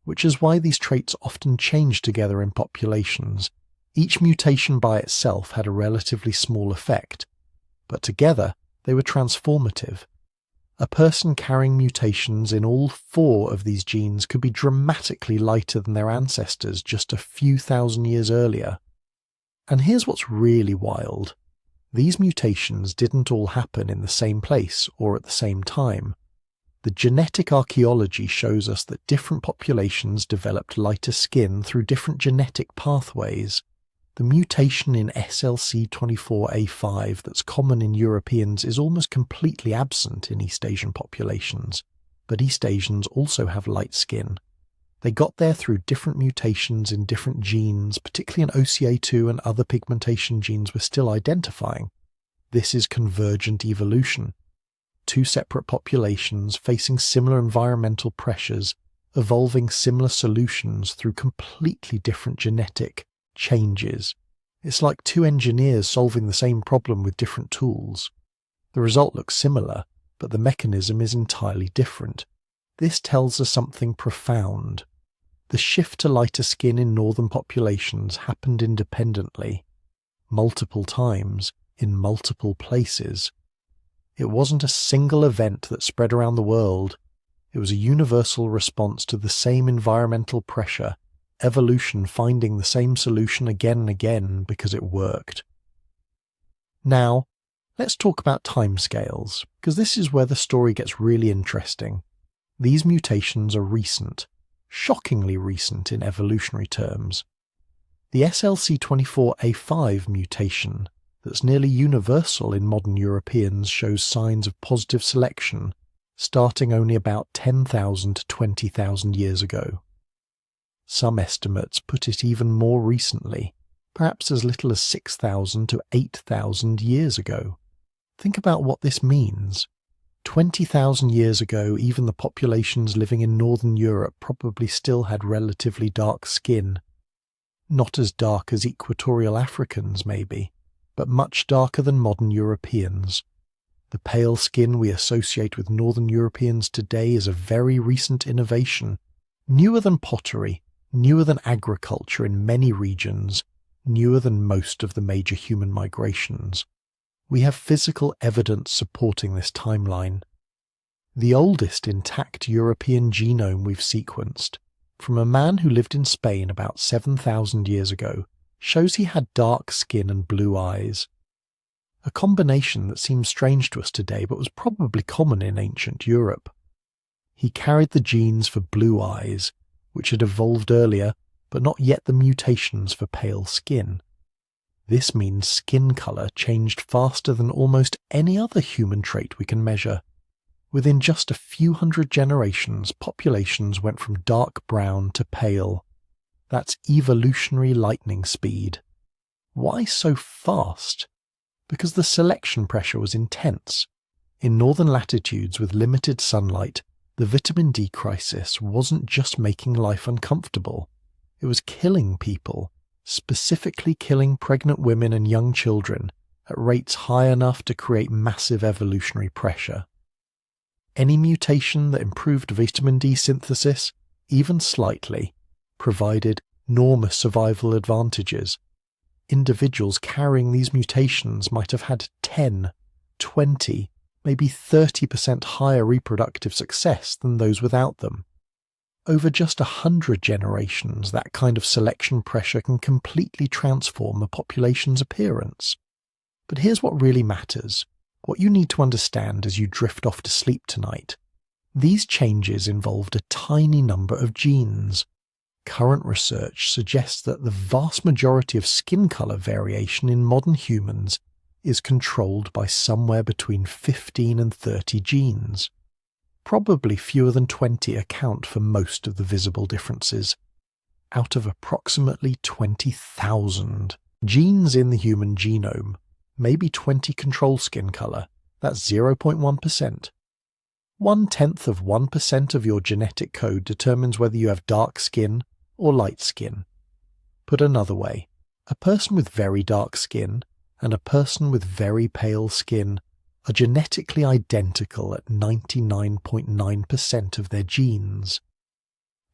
[SPEAKER 1] which is why these traits often change together in populations. Each mutation by itself had a relatively small effect, but together they were transformative. A person carrying mutations in all 4 of these genes could be dramatically lighter than their ancestors just a few thousand years earlier. And here's what's really wild. These mutations didn't all happen in the same place or at the same time. The genetic archaeology shows us that different populations developed lighter skin through different genetic pathways. The mutation in SLC24A5 that's common in Europeans is almost completely absent in East Asian populations, but East Asians also have light skin. They got there through different mutations in different genes, particularly in OCA2 and other pigmentation genes we're still identifying. This is convergent evolution. Two separate populations facing similar environmental pressures, evolving similar solutions through completely different genetic changes. It's like two engineers solving the same problem with different tools. The result looks similar, but the mechanism is entirely different. This tells us something profound. The shift to lighter skin in northern populations happened independently, multiple times, in multiple places. It wasn't a single event that spread around the world. It was a universal response to the same environmental pressure, evolution finding the same solution again and again because it worked. Now, let's talk about timescales, because this is where the story gets really interesting. These mutations are recent, shockingly recent in evolutionary terms. The SLC24A5 mutation, that's nearly universal in modern Europeans, shows signs of positive selection, starting only about 10,000 to 20,000 years ago. Some estimates put it even more recently, perhaps as little as 6,000 to 8,000 years ago. Think about what this means. 20,000 years ago, even the populations living in northern Europe probably still had relatively dark skin. Not as dark as equatorial Africans, maybe, but much darker than modern Europeans. The pale skin we associate with northern Europeans today is a very recent innovation, newer than pottery, newer than agriculture in many regions, newer than most of the major human migrations. We have physical evidence supporting this timeline. The oldest intact European genome we've sequenced, from a man who lived in Spain about 7,000 years ago, shows he had dark skin and blue eyes. A combination that seems strange to us today but was probably common in ancient Europe. He carried the genes for blue eyes, which had evolved earlier, but not yet the mutations for pale skin. This means skin colour changed faster than almost any other human trait we can measure. Within just a few hundred generations, populations went from dark brown to pale. That's evolutionary lightning speed. Why so fast? Because the selection pressure was intense. In northern latitudes with limited sunlight, the vitamin D crisis wasn't just making life uncomfortable. It was killing people, specifically killing pregnant women and young children at rates high enough to create massive evolutionary pressure. Any mutation that improved vitamin D synthesis, even slightly, provided enormous survival advantages. Individuals carrying these mutations might have had 10, 20, maybe 30% higher reproductive success than those without them. Over just 100 generations, that kind of selection pressure can completely transform a population's appearance. But here's what really matters, what you need to understand as you drift off to sleep tonight. These changes involved a tiny number of genes. Current research suggests that the vast majority of skin color variation in modern humans is controlled by somewhere between 15 and 30 genes. Probably fewer than 20 account for most of the visible differences. Out of approximately 20,000 genes in the human genome, maybe 20 control skin color. That's 0.1%. 0.1% of your genetic code determines whether you have dark skin or light skin. Put another way, a person with very dark skin and a person with very pale skin are genetically identical at 99.9% of their genes.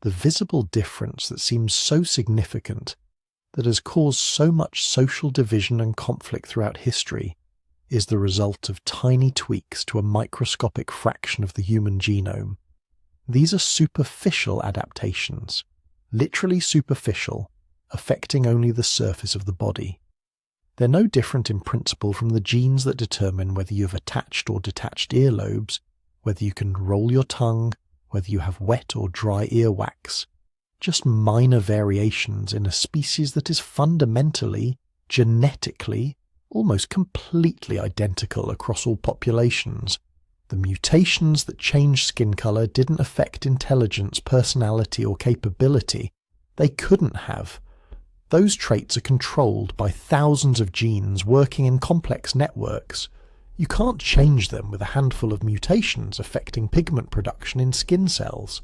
[SPEAKER 1] The visible difference that seems so significant, that has caused so much social division and conflict throughout history, is the result of tiny tweaks to a microscopic fraction of the human genome. These are superficial adaptations, literally superficial, affecting only the surface of the body. They're no different in principle from the genes that determine whether you have attached or detached earlobes, whether you can roll your tongue, whether you have wet or dry earwax. just minor variations in a species that is fundamentally, genetically, almost completely identical across all populations. The mutations that changed skin color didn't affect intelligence, personality, or capability. They couldn't have. Those traits are controlled by thousands of genes working in complex networks. You can't change them with a handful of mutations affecting pigment production in skin cells.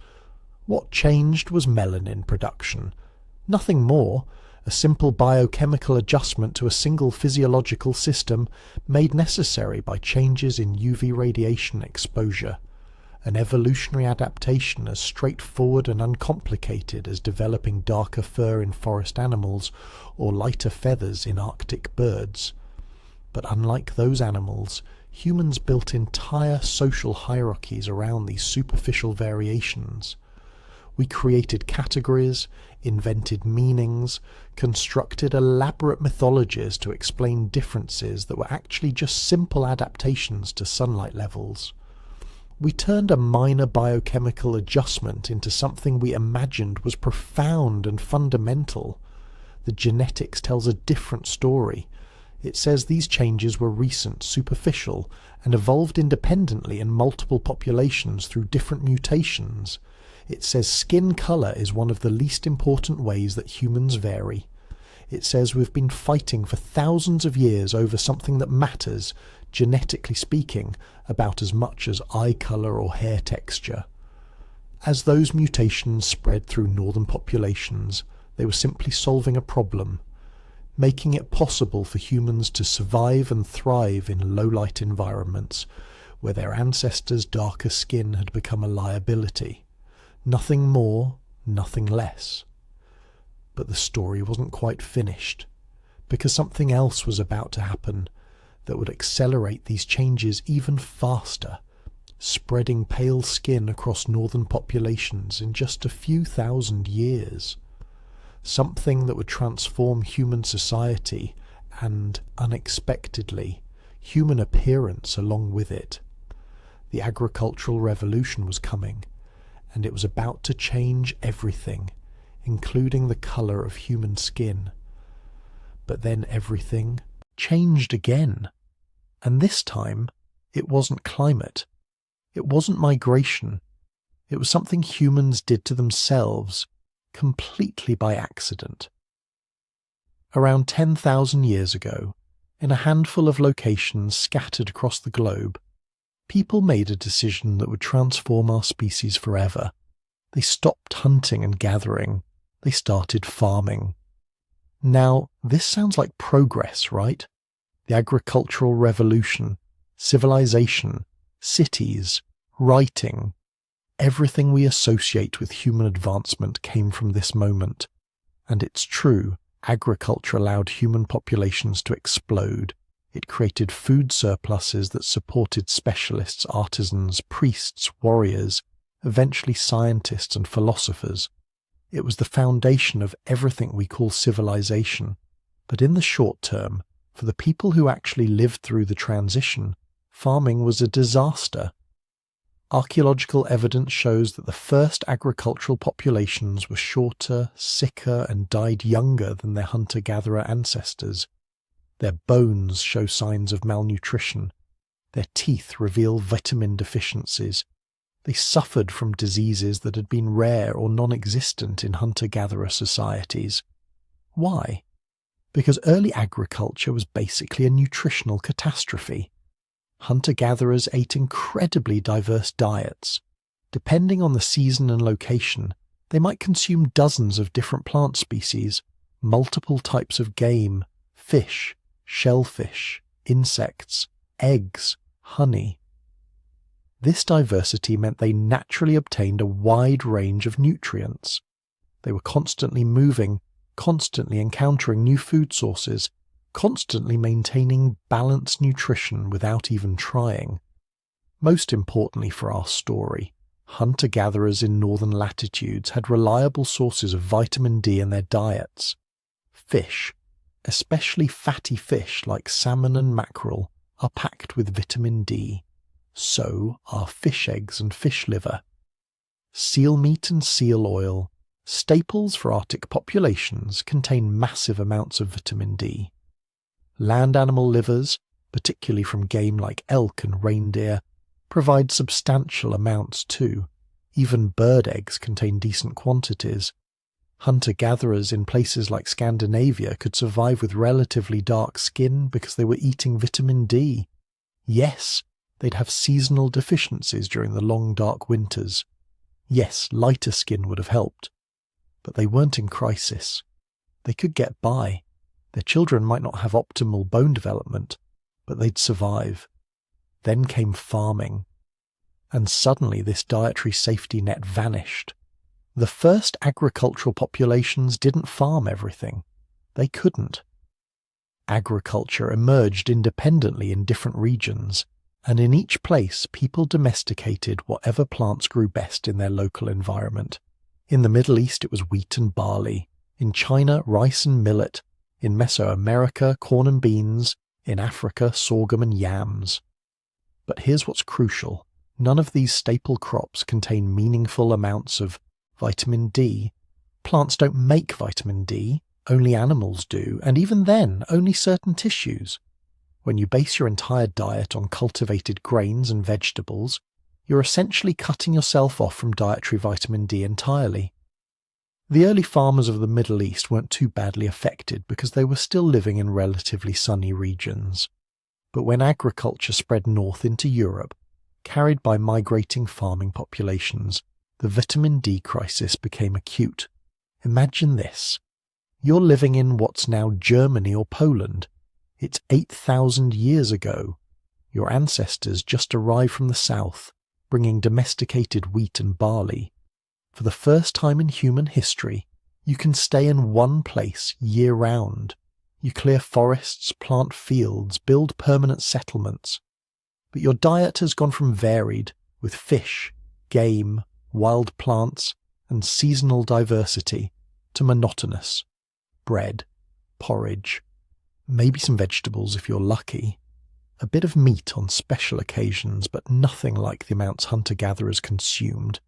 [SPEAKER 1] What changed was melanin production. Nothing more, a simple biochemical adjustment to a single physiological system made necessary by changes in UV radiation exposure. An evolutionary adaptation as straightforward and uncomplicated as developing darker fur in forest animals or lighter feathers in Arctic birds. But unlike those animals, humans built entire social hierarchies around these superficial variations. We created categories, invented meanings, constructed elaborate mythologies to explain differences that were actually just simple adaptations to sunlight levels. We turned a minor biochemical adjustment into something we imagined was profound and fundamental. The genetics tells a different story. It says these changes were recent, superficial, and evolved independently in multiple populations through different mutations. It says skin color is one of the least important ways that humans vary. It says we've been fighting for thousands of years over something that matters, genetically speaking, about as much as eye color or hair texture. As those mutations spread through northern populations, they were simply solving a problem, making it possible for humans to survive and thrive in low-light environments where their ancestors' darker skin had become a liability. Nothing more, nothing less. But the story wasn't quite finished, because something else was about to happen that would accelerate these changes even faster, spreading pale skin across northern populations in just a few thousand years. Something that would transform human society and, unexpectedly, human appearance along with it. The agricultural revolution was coming, and it was about to change everything, including the colour of human skin. But then everything changed again. And this time, it wasn't climate. It wasn't migration. It was something humans did to themselves, completely by accident. Around 10,000 years ago, in a handful of locations scattered across the globe, people made a decision that would transform our species forever. They stopped hunting and gathering. They started farming. Now, this sounds like progress, right? The agricultural revolution, civilization, cities, writing. Everything we associate with human advancement came from this moment. And it's true, agriculture allowed human populations to explode. It created food surpluses that supported specialists, artisans, priests, warriors, eventually scientists and philosophers. It was the foundation of everything we call civilization. But in the short term, for the people who actually lived through the transition, farming was a disaster. Archaeological evidence shows that the first agricultural populations were shorter, sicker, and died younger than their hunter-gatherer ancestors. Their bones show signs of malnutrition. Their teeth reveal vitamin deficiencies. They suffered from diseases that had been rare or non-existent in hunter-gatherer societies. Why? Because early agriculture was basically a nutritional catastrophe. Hunter-gatherers ate incredibly diverse diets. Depending on the season and location, they might consume dozens of different plant species, multiple types of game, fish, shellfish, insects, eggs, honey. This diversity meant they naturally obtained a wide range of nutrients. They were constantly moving, constantly encountering new food sources, constantly maintaining balanced nutrition without even trying. Most importantly for our story, hunter-gatherers in northern latitudes had reliable sources of vitamin D in their diets. Fish, especially fatty fish like salmon and mackerel, are packed with vitamin D. So are fish eggs and fish liver. Seal meat and seal oil, Staples for Arctic populations contain massive amounts of vitamin D. Land animal livers, particularly from game like elk and reindeer, provide substantial amounts too. Even bird eggs contain decent quantities. Hunter-gatherers in places like Scandinavia could survive with relatively dark skin because they were eating vitamin D. Yes, they'd have seasonal deficiencies during the long dark winters. Yes, lighter skin would have helped. But they weren't in crisis. They could get by. Their children might not have optimal bone development, but they'd survive. Then came farming. And suddenly this dietary safety net vanished. The first agricultural populations didn't farm everything. They couldn't. Agriculture emerged independently in different regions, and in each place people domesticated whatever plants grew best in their local environment. In the Middle East it was wheat and barley, in China rice and millet, in Mesoamerica corn and beans, in Africa sorghum and yams. But here's what's crucial. None of these staple crops contain meaningful amounts of vitamin D. Plants don't make vitamin D, only animals do, and even then, only certain tissues. When you base your entire diet on cultivated grains and vegetables, you're essentially cutting yourself off from dietary vitamin D entirely. The early farmers of the Middle East weren't too badly affected because they were still living in relatively sunny regions. But when agriculture spread north into Europe, carried by migrating farming populations, the vitamin D crisis became acute. Imagine this. You're living in what's now Germany or Poland. It's 8,000 years ago. Your ancestors just arrived from the south, bringing domesticated wheat and barley. For the first time in human history, you can stay in one place year-round. You clear forests, plant fields, build permanent settlements. But your diet has gone from varied, with fish, game, wild plants, and seasonal diversity, to monotonous. Bread, porridge, maybe some vegetables if you're lucky, a bit of meat on special occasions, but nothing like the amounts hunter-gatherers consumed,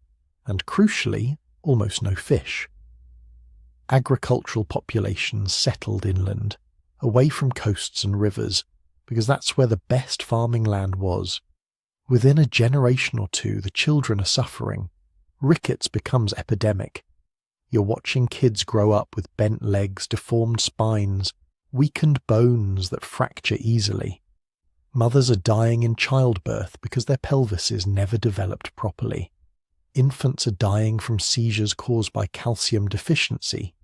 [SPEAKER 1] and crucially, almost no fish. Agricultural populations settled inland, away from coasts and rivers, because that's where the best farming land was. Within a generation or two, the children are suffering. Rickets becomes epidemic. You're watching kids grow up with bent legs, deformed spines, weakened bones that fracture easily. Mothers are dying in childbirth because their pelvises never developed properly. Infants are dying from seizures caused by calcium deficiency.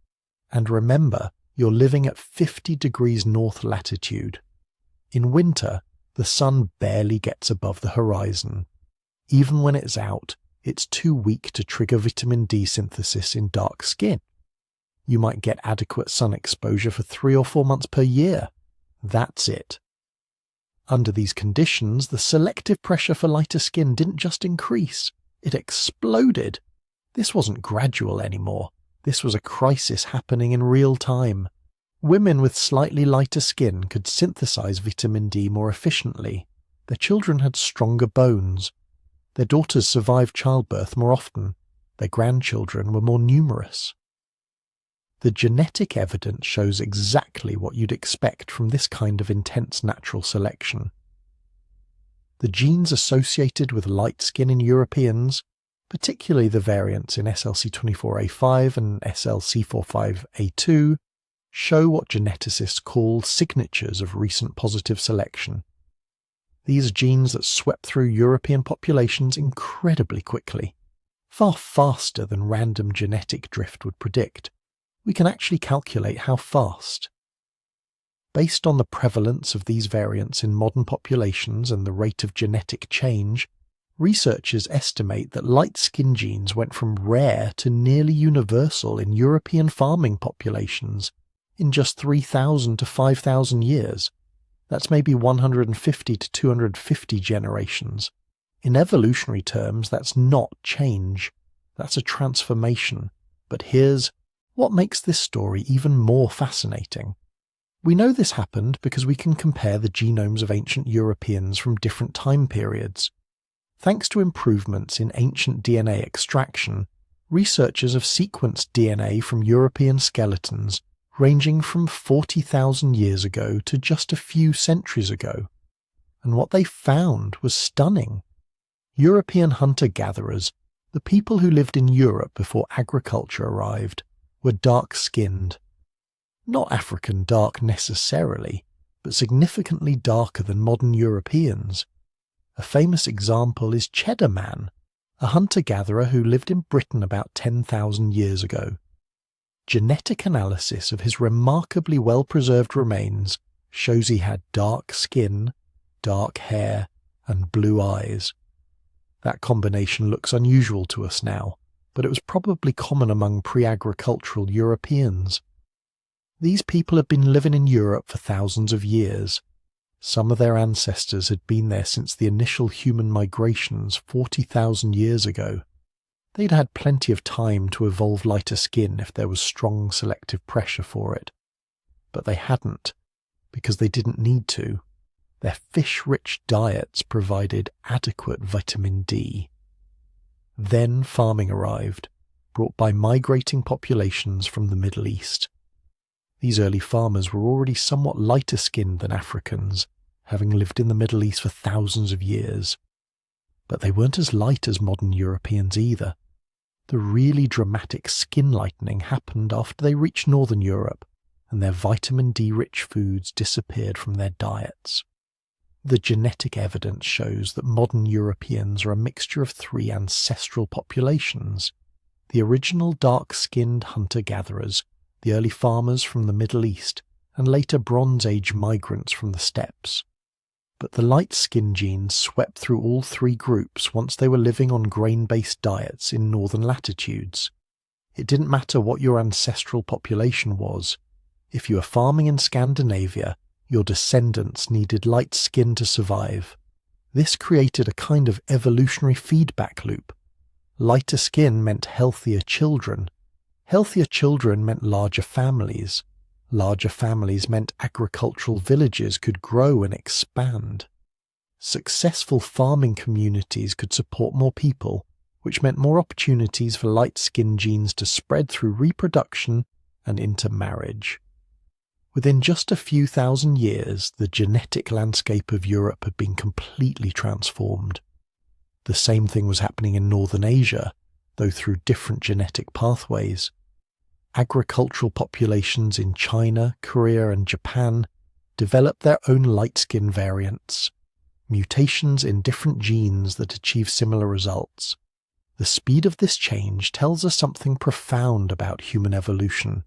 [SPEAKER 1] And remember, you're living at 50 degrees north latitude. In winter, the sun barely gets above the horizon. Even when it's out, it's too weak to trigger vitamin D synthesis in dark skin. You might get adequate sun exposure for 3 or 4 months per year. That's it. Under these conditions, the selective pressure for lighter skin didn't just increase, it exploded. This wasn't gradual anymore. This was a crisis happening in real time. Women with slightly lighter skin could synthesize vitamin D more efficiently. Their children had stronger bones. Their daughters survived childbirth more often. Their grandchildren were more numerous. The genetic evidence shows exactly what you'd expect from this kind of intense natural selection. The genes associated with light skin in Europeans, particularly the variants in SLC24A5 and SLC45A2, show what geneticists call signatures of recent positive selection. These are genes that swept through European populations incredibly quickly, far faster than random genetic drift would predict. We can actually calculate how fast. Based on the prevalence of these variants in modern populations and the rate of genetic change, researchers estimate that light skin genes went from rare to nearly universal in European farming populations in just 3,000 to 5,000 years. That's maybe 150 to 250 generations. In evolutionary terms, that's not change. That's a transformation. But here's what makes this story even more fascinating. We know this happened because we can compare the genomes of ancient Europeans from different time periods. Thanks to improvements in ancient DNA extraction, Researchers have sequenced DNA from European skeletons ranging from 40,000 years ago to just a few centuries ago, and what they found was stunning. European hunter-gatherers, the people who lived in Europe before agriculture arrived, were dark-skinned. Not African dark necessarily, but significantly darker than modern Europeans. A famous example is Cheddar Man, a hunter-gatherer who lived in Britain about 10,000 years ago. Genetic analysis of his remarkably well-preserved remains shows he had dark skin, dark hair, and blue eyes. That combination looks unusual to us now, but it was probably common among pre-agricultural Europeans. These people had been living in Europe for thousands of years. Some of their ancestors had been there since the initial human migrations 40,000 years ago. They'd had plenty of time to evolve lighter skin if there was strong selective pressure for it. But they hadn't, because they didn't need to. Their fish-rich diets provided adequate vitamin D. Then farming arrived, brought by migrating populations from the Middle East. These early farmers were already somewhat lighter skinned than Africans, having lived in the Middle East for thousands of years. But they weren't as light as modern Europeans either. The really dramatic skin lightening happened after they reached northern Europe, and their vitamin D-rich foods disappeared from their diets. The genetic evidence shows that modern Europeans are a mixture of three ancestral populations: the original dark-skinned hunter-gatherers, the early farmers from the Middle East, and later Bronze Age migrants from the steppes. But the light skin genes swept through all three groups once they were living on grain-based diets in northern latitudes. It didn't matter what your ancestral population was. If you were farming in Scandinavia, your descendants needed light skin to survive. This created a kind of evolutionary feedback loop. Lighter skin meant healthier children. Healthier children meant larger families. Larger families meant agricultural villages could grow and expand. Successful farming communities could support more people, which meant more opportunities for light skin genes to spread through reproduction and into marriage. Within just a few thousand years, the genetic landscape of Europe had been completely transformed. The same thing was happening in northern Asia, though through different genetic pathways. Agricultural populations in China, Korea, and Japan developed their own light skin variants, mutations in different genes that achieve similar results. The speed of this change tells us something profound about human evolution.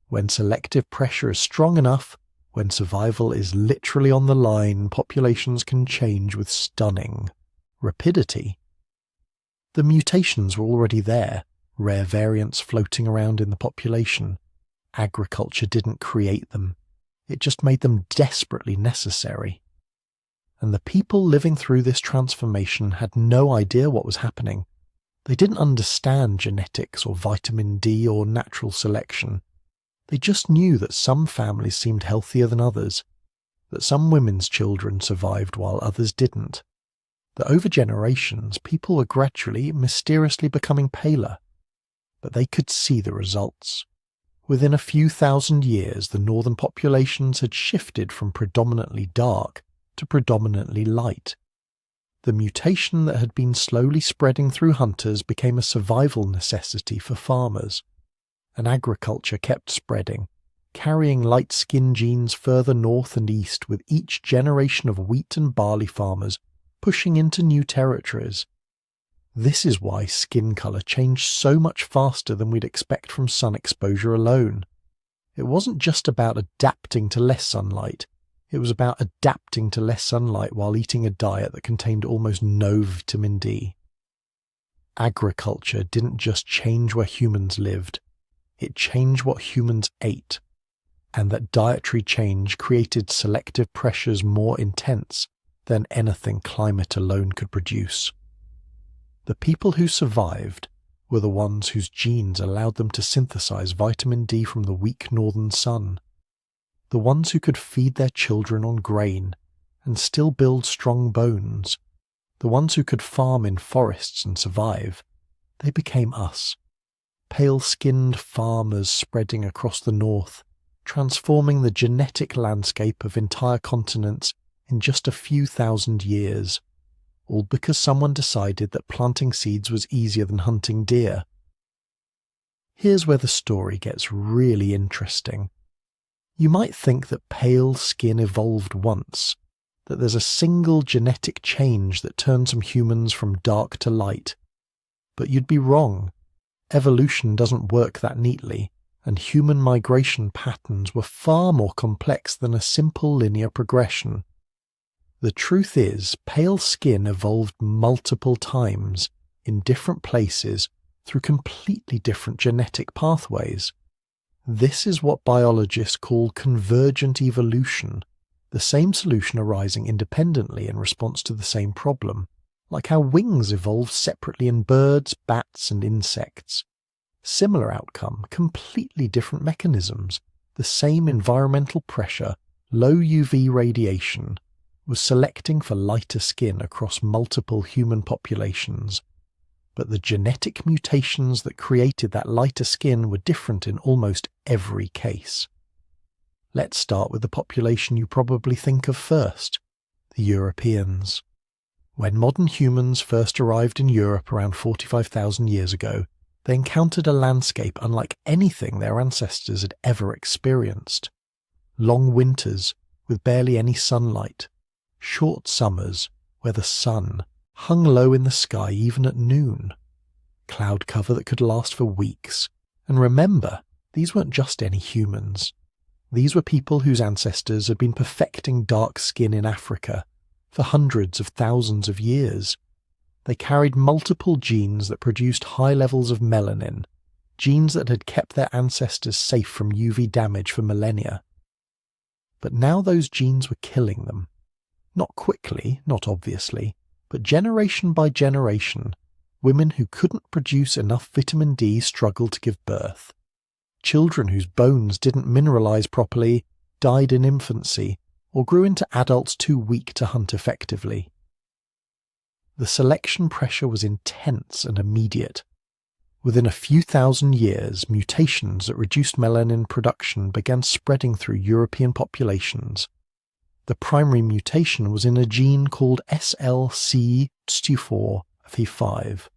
[SPEAKER 1] When selective pressure is strong enough, when survival is literally on the line, populations can change with stunning rapidity. The mutations were already there, rare variants floating around in the population. Agriculture didn't create them. It just made them desperately necessary. And the people living through this transformation had no idea what was happening. They didn't understand genetics or vitamin D or natural selection. They just knew that some families seemed healthier than others, that some women's children survived while others didn't, that over generations people were gradually, mysteriously becoming paler. But they could see the results. Within a few thousand years, the northern populations had shifted from predominantly dark to predominantly light. The mutation that had been slowly spreading through hunters became a survival necessity for farmers. And agriculture kept spreading, carrying light skin genes further north and east with each generation of wheat and barley farmers pushing into new territories. This is why skin colour changed so much faster than we'd expect from sun exposure alone. It wasn't just about adapting to less sunlight, it was about adapting to less sunlight while eating a diet that contained almost no vitamin D. Agriculture didn't just change where humans lived, it changed what humans ate, and that dietary change created selective pressures more intense than anything climate alone could produce. The people who survived were the ones whose genes allowed them to synthesize vitamin D from the weak northern sun, the ones who could feed their children on grain and still build strong bones, the ones who could farm in forests and survive. They became us. pale-skinned farmers spreading across the north, transforming the genetic landscape of entire continents in just a few thousand years, all because someone decided that planting seeds was easier than hunting deer. Here's where the story gets really interesting. You might think that pale skin evolved once, that there's a single genetic change that turned some humans from dark to light. But you'd be wrong. Evolution doesn't work that neatly, and human migration patterns were far more complex than a simple linear progression. The truth is, pale skin evolved multiple times, in different places, through completely different genetic pathways. This is what biologists call convergent evolution, the same solution arising independently in response to the same problem, like how wings evolved separately in birds, bats, and insects. Similar outcome, completely different mechanisms, the same environmental pressure, low UV radiation, was selecting for lighter skin across multiple human populations. But the genetic mutations that created that lighter skin were different in almost every case. Let's start with the population you probably think of first, the Europeans. When modern humans first arrived in Europe around 45,000 years ago, they encountered a landscape unlike anything their ancestors had ever experienced. Long winters with barely any sunlight, short summers where the sun hung low in the sky even at noon, cloud cover that could last for weeks. And remember, these weren't just any humans. These were people whose ancestors had been perfecting dark skin in Africa for hundreds of thousands of years. They carried multiple genes that produced high levels of melanin, genes that had kept their ancestors safe from UV damage for millennia. But now those genes were killing them. Not quickly, not obviously, but generation by generation, women who couldn't produce enough vitamin D struggled to give birth. Children whose bones didn't mineralize properly died in infancy or grew into adults too weak to hunt effectively. The selection pressure was intense and immediate. Within a few thousand years, mutations that reduced melanin production began spreading through European populations. The primary mutation was in a gene called SLC24F5.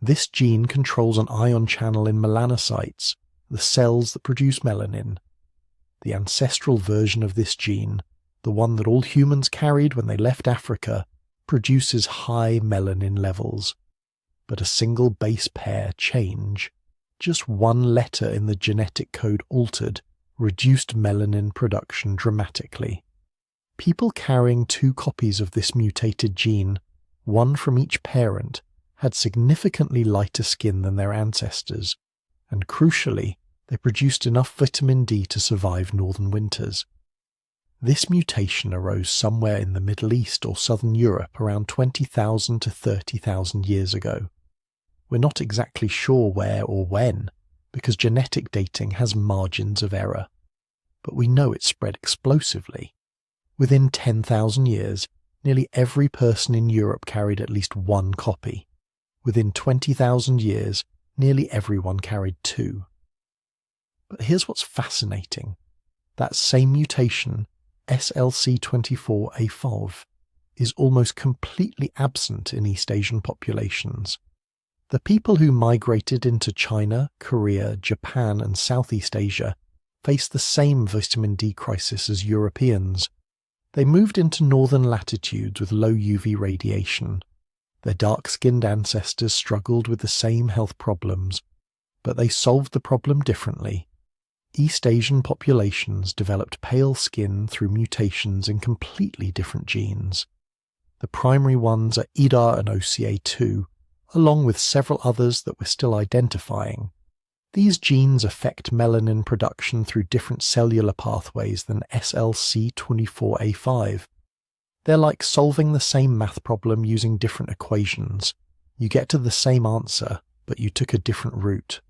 [SPEAKER 1] This gene controls an ion channel in melanocytes, the cells that produce melanin. The ancestral version of this gene, the one that all humans carried when they left Africa, produces high melanin levels. But a single base pair change, just one letter in the genetic code altered, reduced melanin production dramatically. People carrying 2 copies of this mutated gene, one from each parent, had significantly lighter skin than their ancestors, and crucially, they produced enough vitamin D to survive northern winters. This mutation arose somewhere in the Middle East or southern Europe around 20,000 to 30,000 years ago. We're not exactly sure where or when, because genetic dating has margins of error. But we know it spread explosively. Within 10,000 years, nearly every person in Europe carried at least 1 copy. Within 20,000 years, nearly everyone carried 2. But here's what's fascinating. That same mutation, SLC24A5, is almost completely absent in East Asian populations. The people who migrated into China, Korea, Japan, and Southeast Asia faced the same vitamin D crisis as Europeans. They moved into northern latitudes with low UV radiation. Their dark-skinned ancestors struggled with the same health problems, but they solved the problem differently. East Asian populations developed pale skin through mutations in completely different genes. The primary ones are EDAR and OCA2, along with several others that we're still identifying. These genes affect melanin production through different cellular pathways than SLC24A5. They're like solving the same math problem using different equations. You get to the same answer, but you took a different route.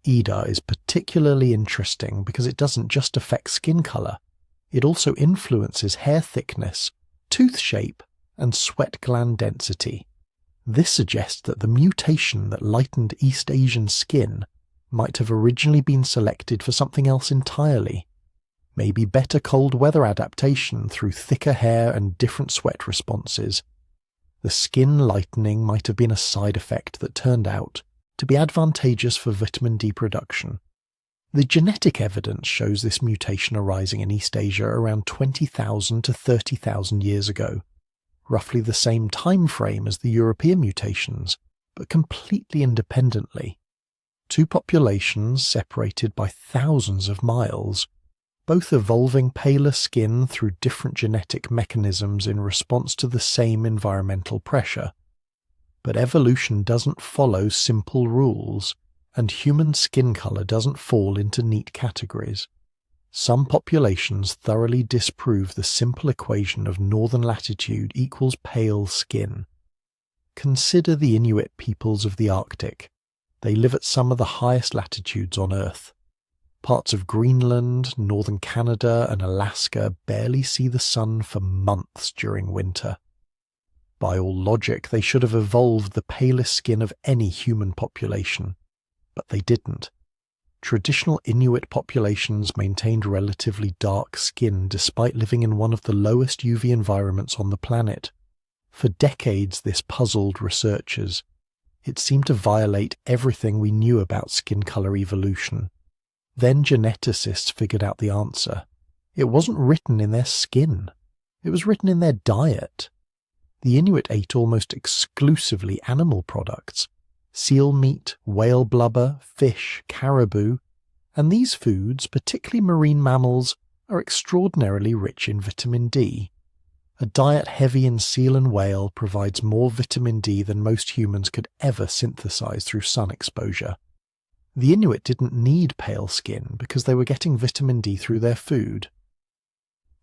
[SPEAKER 1] EDAR is particularly interesting because it doesn't just affect skin color. It also influences hair thickness, tooth shape, and sweat gland density. This suggests that the mutation that lightened East Asian skin might have originally been selected for something else entirely. Maybe better cold weather adaptation through thicker hair and different sweat responses. The skin lightening might have been a side effect that turned out to be advantageous for vitamin D production. The genetic evidence shows this mutation arising in East Asia around 20,000 to 30,000 years ago, roughly the same time frame as the European mutations, but completely independently. Two populations separated by thousands of miles, both evolving paler skin through different genetic mechanisms in response to the same environmental pressure. But evolution doesn't follow simple rules, and human skin color doesn't fall into neat categories. Some populations thoroughly disprove the simple equation of northern latitude equals pale skin. Consider the Inuit peoples of the Arctic. They live at some of the highest latitudes on Earth. Parts of Greenland, northern Canada, and Alaska barely see the sun for months during winter. By all logic, they should have evolved the palest skin of any human population, but they didn't. Traditional Inuit populations maintained relatively dark skin despite living in one of the lowest UV environments on the planet. For decades, this puzzled researchers. It seemed to violate everything we knew about skin color evolution. Then geneticists figured out the answer. It wasn't written in their skin. It was written in their diet. The Inuit ate almost exclusively animal products: seal meat, whale blubber, fish, caribou, and these foods, particularly marine mammals, are extraordinarily rich in vitamin D. A diet heavy in seal and whale provides more vitamin D than most humans could ever synthesize through sun exposure. The Inuit didn't need pale skin because they were getting vitamin D through their food.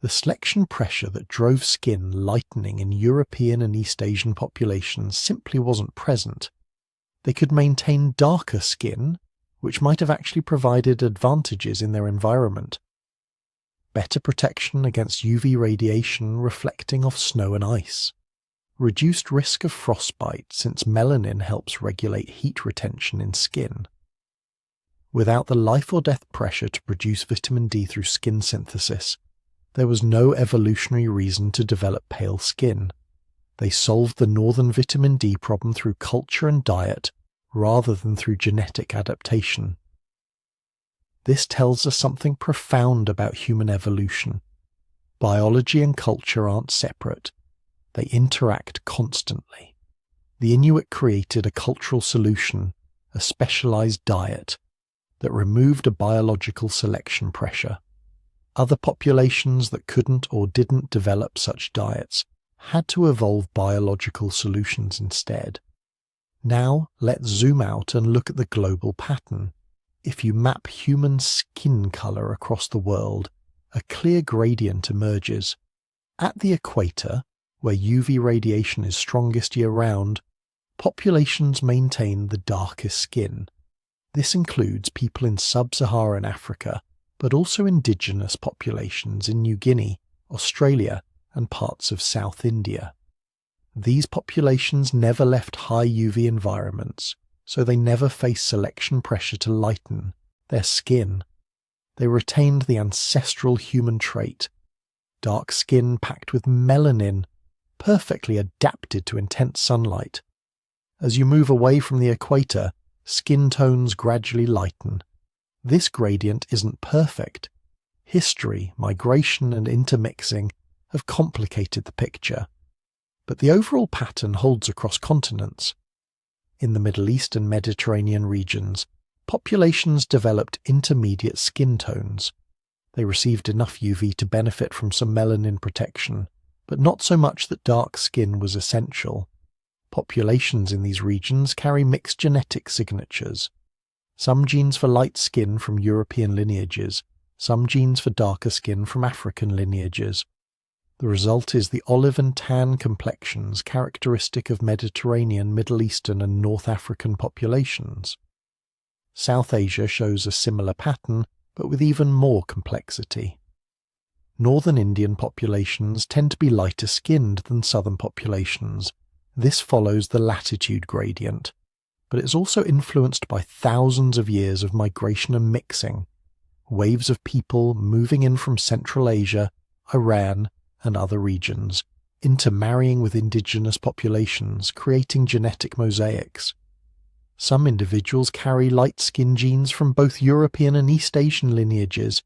[SPEAKER 1] The selection pressure that drove skin lightening in European and East Asian populations simply wasn't present. They could maintain darker skin, which might have actually provided advantages in their environment. Better protection against UV radiation reflecting off snow and ice. Reduced risk of frostbite since melanin helps regulate heat retention in skin. Without the life or death pressure to produce vitamin D through skin synthesis, there was no evolutionary reason to develop pale skin. They solved the northern vitamin D problem through culture and diet rather than through genetic adaptation. This tells us something profound about human evolution. Biology and culture aren't separate. They interact constantly. The Inuit created a cultural solution, a specialized diet, that removed a biological selection pressure. Other populations that couldn't or didn't develop such diets had to evolve biological solutions instead. Now let's zoom out and look at the global pattern. If you map human skin color across the world, a clear gradient emerges. At the equator, where UV radiation is strongest year-round, populations maintain the darkest skin. This includes people in sub-Saharan Africa, but also indigenous populations in New Guinea, Australia, and parts of South India. These populations never left high UV environments, so they never faced selection pressure to lighten their skin. They retained the ancestral human trait, dark skin packed with melanin, perfectly adapted to intense sunlight. As you move away from the equator, skin tones gradually lighten. This gradient isn't perfect. History, migration, and intermixing have complicated the picture. But the overall pattern holds across continents. In the Middle East and Mediterranean regions, populations developed intermediate skin tones. They received enough UV to benefit from some melanin protection, but not so much that dark skin was essential. Populations in these regions carry mixed genetic signatures. Some genes for light skin from European lineages, some genes for darker skin from African lineages. The result is the olive and tan complexions characteristic of Mediterranean, Middle Eastern and North African populations. South Asia shows a similar pattern, but with even more complexity. Northern Indian populations tend to be lighter skinned than southern populations. This follows the latitude gradient. but it's also influenced by thousands of years of migration and mixing, waves of people moving in from Central Asia, Iran, and other regions, intermarrying with indigenous populations, creating genetic mosaics. Some individuals carry light-skin genes from both European and East Asian lineages,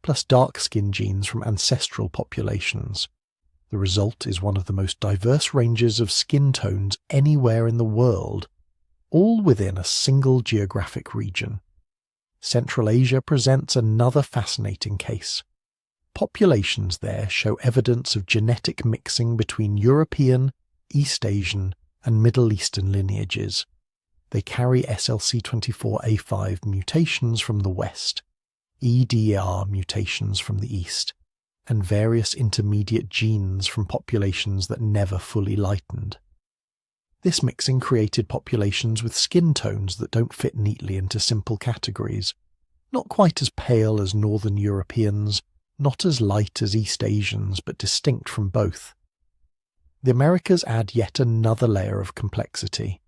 [SPEAKER 1] plus dark-skin genes from ancestral populations. The result is one of the most diverse ranges of skin tones anywhere in the world, all within a single geographic region. Central Asia presents another fascinating case. Populations there show evidence of genetic mixing between European, East Asian, and Middle Eastern lineages. They carry SLC24A5 mutations from the West, EDAR mutations from the East, and various intermediate genes from populations that never fully lightened. This mixing created populations with skin tones that don't fit neatly into simple categories, not quite as pale as Northern Europeans, not as light as East Asians, but distinct from both. The Americas add yet another layer of complexity.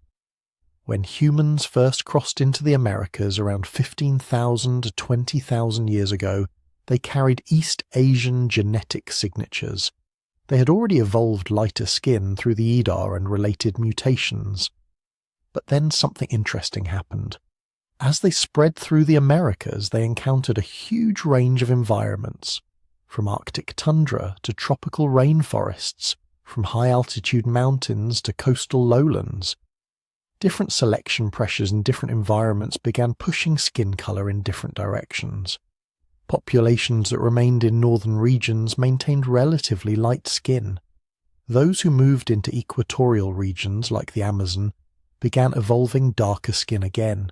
[SPEAKER 1] When humans first crossed into the Americas around 15,000 to 20,000 years ago, they carried East Asian genetic signatures. They had already evolved lighter skin through the EDAR and related mutations. But then something interesting happened. As they spread through the Americas, they encountered a huge range of environments, from Arctic tundra to tropical rainforests, from high-altitude mountains to coastal lowlands. Different selection pressures in different environments began pushing skin colour in different directions. Populations that remained in northern regions maintained relatively light skin. Those who moved into equatorial regions like the Amazon began evolving darker skin again.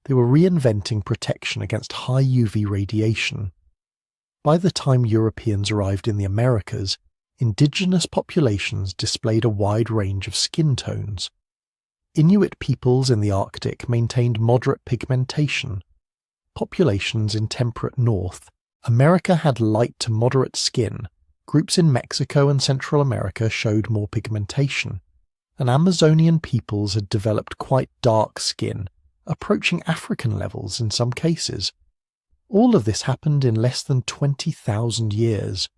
[SPEAKER 1] They were reinventing protection against high UV radiation. By the time Europeans arrived in the Americas, indigenous populations displayed a wide range of skin tones. Inuit peoples in the Arctic maintained moderate pigmentation. Populations in temperate North America had light to moderate skin. Groups in Mexico and Central America showed more pigmentation. And Amazonian peoples had developed quite dark skin, approaching African levels in some cases. All of this happened in less than 20,000 years.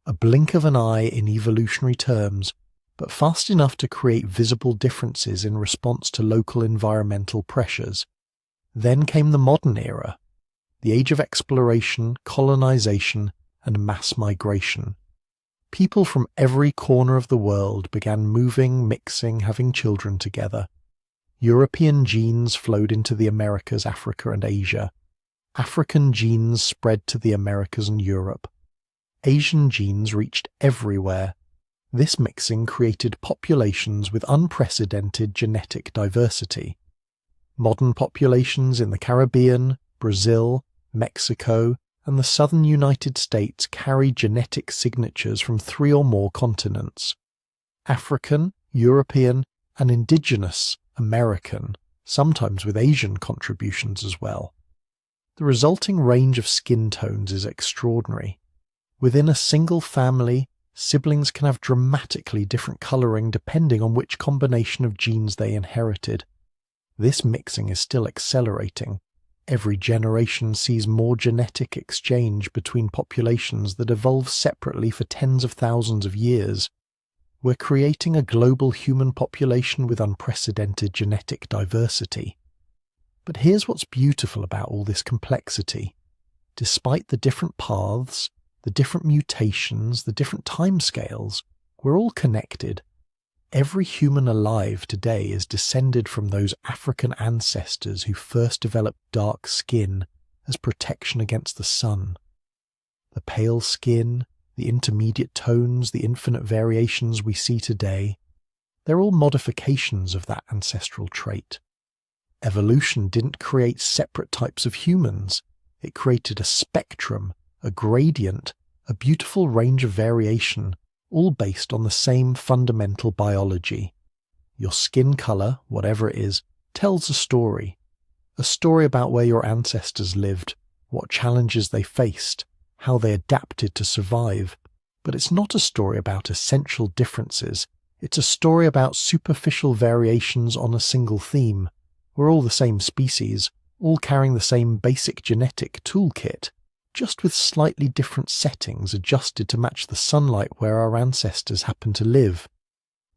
[SPEAKER 1] A blink of an eye in evolutionary terms, but fast enough to create visible differences in response to local environmental pressures. Then came the modern era, the age of exploration, colonization, and mass migration. People from every corner of the world began moving, mixing, having children together. European genes flowed into the Americas, Africa, and Asia. African genes spread to the Americas and Europe. Asian genes reached everywhere. This mixing created populations with unprecedented genetic diversity. Modern populations in the Caribbean, Brazil, Mexico, and the southern United States carry genetic signatures from 3 or more continents: African, European, and indigenous American, sometimes with Asian contributions as well. The resulting range of skin tones is extraordinary. Within a single family, siblings can have dramatically different colouring depending on which combination of genes they inherited. This mixing is still accelerating. Every generation sees more genetic exchange between populations that evolve separately for tens of thousands of years. We're creating a global human population with unprecedented genetic diversity. But here's what's beautiful about all this complexity. Despite the different paths, the different mutations, the different timescales, we're all connected. Every human alive today is descended from those African ancestors who first developed dark skin as protection against the sun. The pale skin, the intermediate tones, the infinite variations we see today, they're all modifications of that ancestral trait. Evolution didn't create separate types of humans. It created a spectrum, a gradient, a beautiful range of variation, all based on the same fundamental biology. Your skin colour, whatever it is, tells a story about where your ancestors lived, what challenges they faced, how they adapted to survive. But it's not a story about essential differences. It's a story about superficial variations on a single theme. We're all the same species, all carrying the same basic genetic toolkit, just with slightly different settings adjusted to match the sunlight where our ancestors happened to live.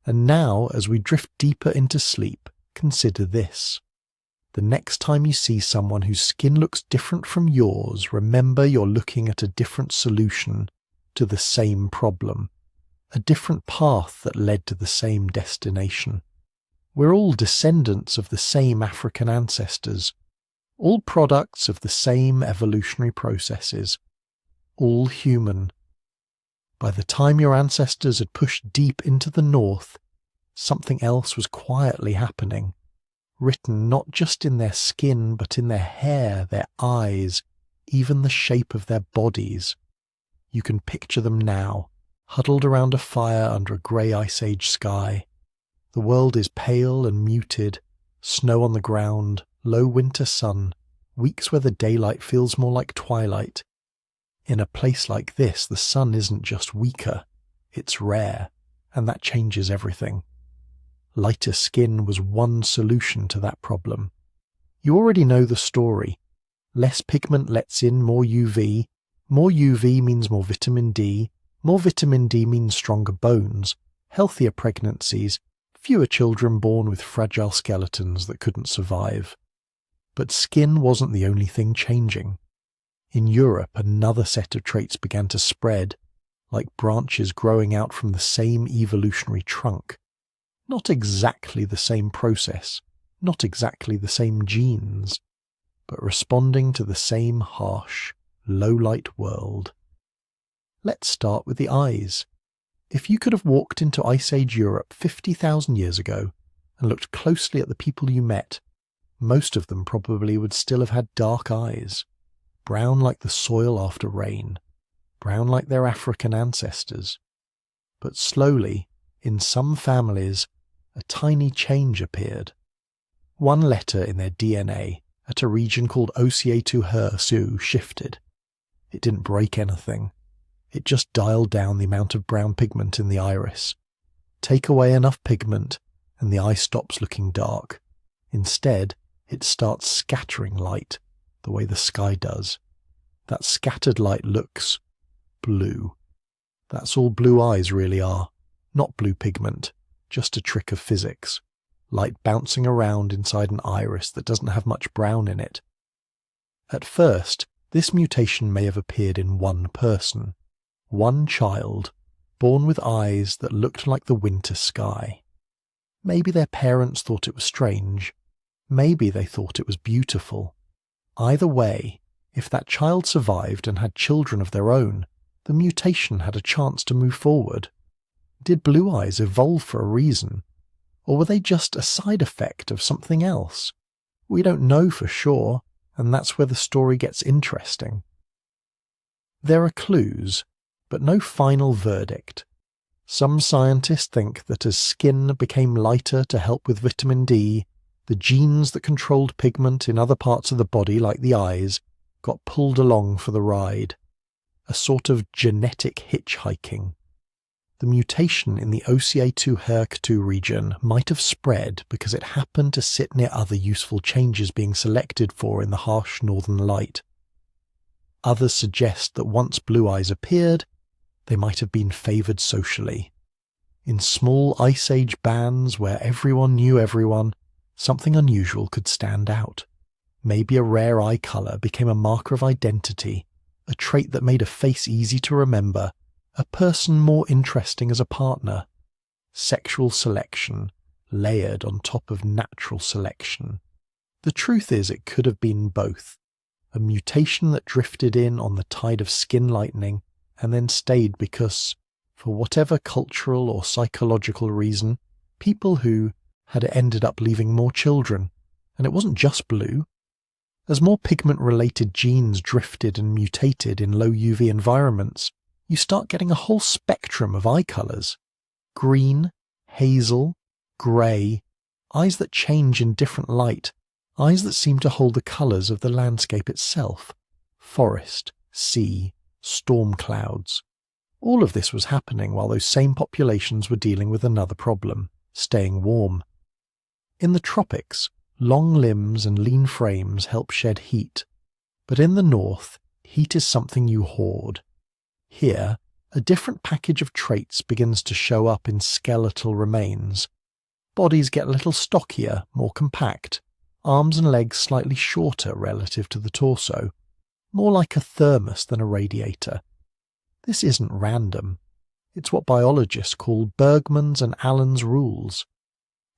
[SPEAKER 1] And now, as we drift deeper into sleep, consider this. The next time you see someone whose skin looks different from yours, remember you're looking at a different solution to the same problem, a different path that led to the same destination. We're all descendants of the same African ancestors, all products of the same evolutionary processes, all human. By the time your ancestors had pushed deep into the north, something else was quietly happening, written not just in their skin but in their hair, their eyes, even the shape of their bodies. You can picture them now, huddled around a fire under a grey Ice Age sky. The world is pale and muted, snow on the ground, low winter sun, weeks where the daylight feels more like twilight. In a place like this, the sun isn't just weaker, it's rare, and that changes everything. Lighter skin was one solution to that problem. You already know the story. Less pigment lets in more UV. More UV means more vitamin D. More vitamin D means stronger bones, healthier pregnancies, fewer children born with fragile skeletons that couldn't survive. But skin wasn't the only thing changing. In Europe, another set of traits began to spread, like branches growing out from the same evolutionary trunk. Not exactly the same process, not exactly the same genes, but responding to the same harsh, low-light world. Let's start with the eyes. If you could have walked into Ice Age Europe 50,000 years ago and looked closely at the people you met, most of them probably would still have had dark eyes, brown like the soil after rain, brown like their African ancestors. But slowly, in some families, a tiny change appeared. One letter in their DNA at a region called OCA2HER2 shifted. It didn't break anything. It just dialed down the amount of brown pigment in the iris. Take away enough pigment and the eye stops looking dark. Instead, it starts scattering light, the way the sky does. That scattered light looks blue. That's all blue eyes really are, not blue pigment, just a trick of physics. Light bouncing around inside an iris that doesn't have much brown in it. At first, this mutation may have appeared in one person. One child, born with eyes that looked like the winter sky. Maybe their parents thought it was strange. Maybe they thought it was beautiful. Either way, if that child survived and had children of their own, the mutation had a chance to move forward. Did blue eyes evolve for a reason? Or were they just a side effect of something else? We don't know for sure, and that's where the story gets interesting. There are clues, but no final verdict. Some scientists think that as skin became lighter to help with vitamin D, the genes that controlled pigment in other parts of the body, like the eyes, got pulled along for the ride. A sort of genetic hitchhiking. The mutation in the OCA2HER2 region might have spread because it happened to sit near other useful changes being selected for in the harsh northern light. Others suggest that once blue eyes appeared, they might have been favoured socially. In small Ice Age bands where everyone knew everyone, something unusual could stand out. Maybe a rare eye colour became a marker of identity, a trait that made a face easy to remember, a person more interesting as a partner. Sexual selection, layered on top of natural selection. The truth is it could have been both. A mutation that drifted in on the tide of skin-lightening and then stayed because, for whatever cultural or psychological reason, people who had ended up leaving more children, and it wasn't just blue. As more pigment-related genes drifted and mutated in low UV environments, you start getting a whole spectrum of eye colours. Green, hazel, grey, eyes that change in different light, eyes that seem to hold the colours of the landscape itself. Forest, sea, storm clouds. All of this was happening while those same populations were dealing with another problem, staying warm. In the tropics, Long limbs and lean frames help shed heat, but in the north, heat is something you hoard. Here, a different package of traits begins to show up in skeletal remains. Bodies get a little stockier, more compact, arms and legs slightly shorter relative to the torso, more like a thermos than a radiator. This isn't random. It's what biologists call Bergmann's and Allen's rules.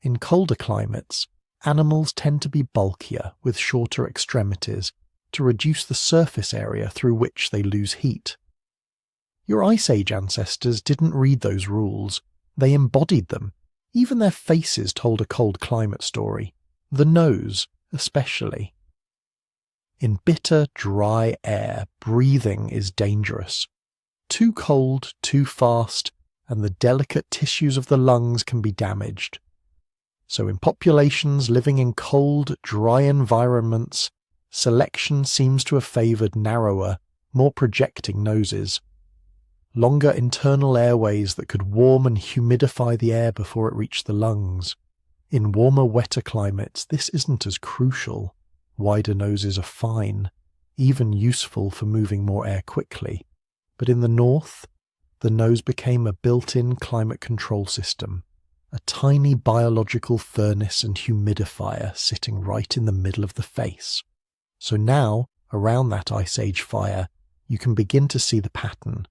[SPEAKER 1] In colder climates, animals tend to be bulkier with shorter extremities to reduce the surface area through which they lose heat. Your Ice Age ancestors didn't read those rules, they embodied them. Even their faces told a cold climate story, the nose especially. In bitter, dry air, breathing is dangerous. Too cold, too fast, and the delicate tissues of the lungs can be damaged. So in populations living in cold, dry environments, selection seems to have favoured narrower, more projecting noses. Longer internal airways that could warm and humidify the air before it reached the lungs. In warmer, wetter climates, this isn't as crucial. Wider noses are fine, even useful for moving more air quickly. But in the north, the nose became a built-in climate control system, a tiny biological furnace and humidifier sitting right in the middle of the face. So now, around that Ice Age fire, you can begin to see the pattern.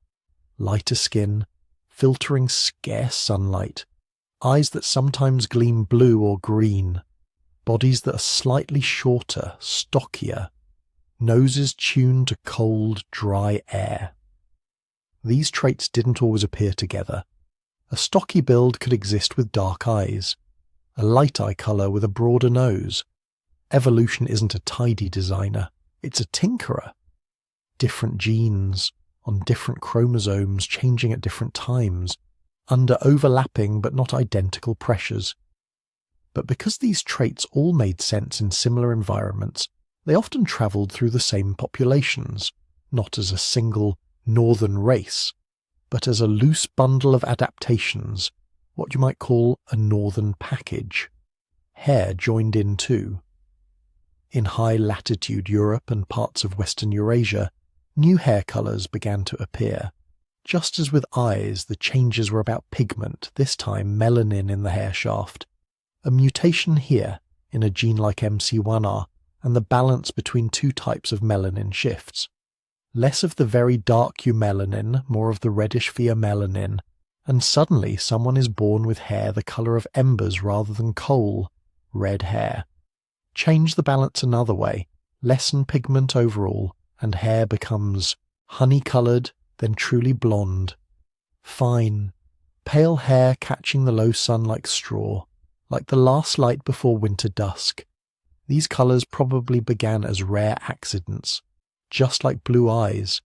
[SPEAKER 1] Lighter skin, filtering scarce sunlight, eyes that sometimes gleam blue or green, bodies that are slightly shorter, stockier, noses tuned to cold, dry air. These traits didn't always appear together. A stocky build could exist with dark eyes, a light eye colour with a broader nose. Evolution isn't a tidy designer, it's a tinkerer. Different genes, on different chromosomes changing at different times, under overlapping but not identical pressures. But because these traits all made sense in similar environments, they often travelled through the same populations, not as a single northern race, but as a loose bundle of adaptations, what you might call a northern package. Hair joined in too. In high-latitude Europe and parts of Western Eurasia, new hair colours began to appear. Just as with eyes, the changes were about pigment, this time melanin in the hair shaft. A mutation here, in a gene like MC1R, and the balance between two types of melanin shifts. Less of the very dark eumelanin, more of the reddish pheomelanin, and suddenly someone is born with hair the colour of embers rather than coal, red hair. Change the balance another way, lessen pigment overall, and hair becomes honey-coloured, then truly blonde. Fine, pale hair catching the low sun like straw, like the last light before winter dusk. These colours probably began as rare accidents, just like blue eyes.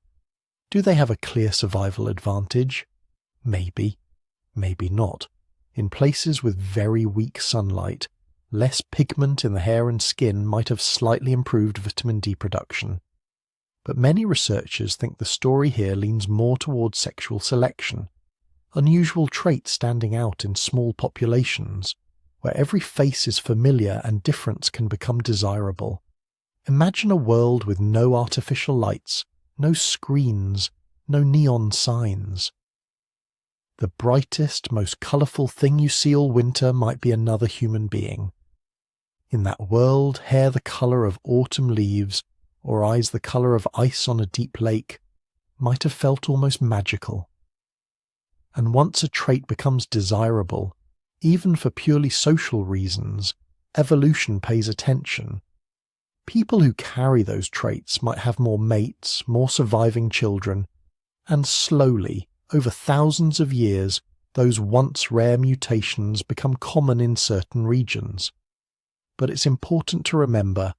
[SPEAKER 1] Do they have a clear survival advantage? Maybe, maybe not. In places with very weak sunlight, less pigment in the hair and skin might have slightly improved vitamin D production. But many researchers think the story here leans more towards sexual selection, unusual traits standing out in small populations, where every face is familiar and difference can become desirable. Imagine a world with no artificial lights, no screens, no neon signs. The brightest, most colourful thing you see all winter might be another human being. In that world, hair the colour of autumn leaves, or eyes the colour of ice on a deep lake, might have felt almost magical. And once a trait becomes desirable, even for purely social reasons, evolution pays attention. People who carry those traits might have more mates, more surviving children, and slowly, over thousands of years, those once rare mutations become common in certain regions. But it's important to remember,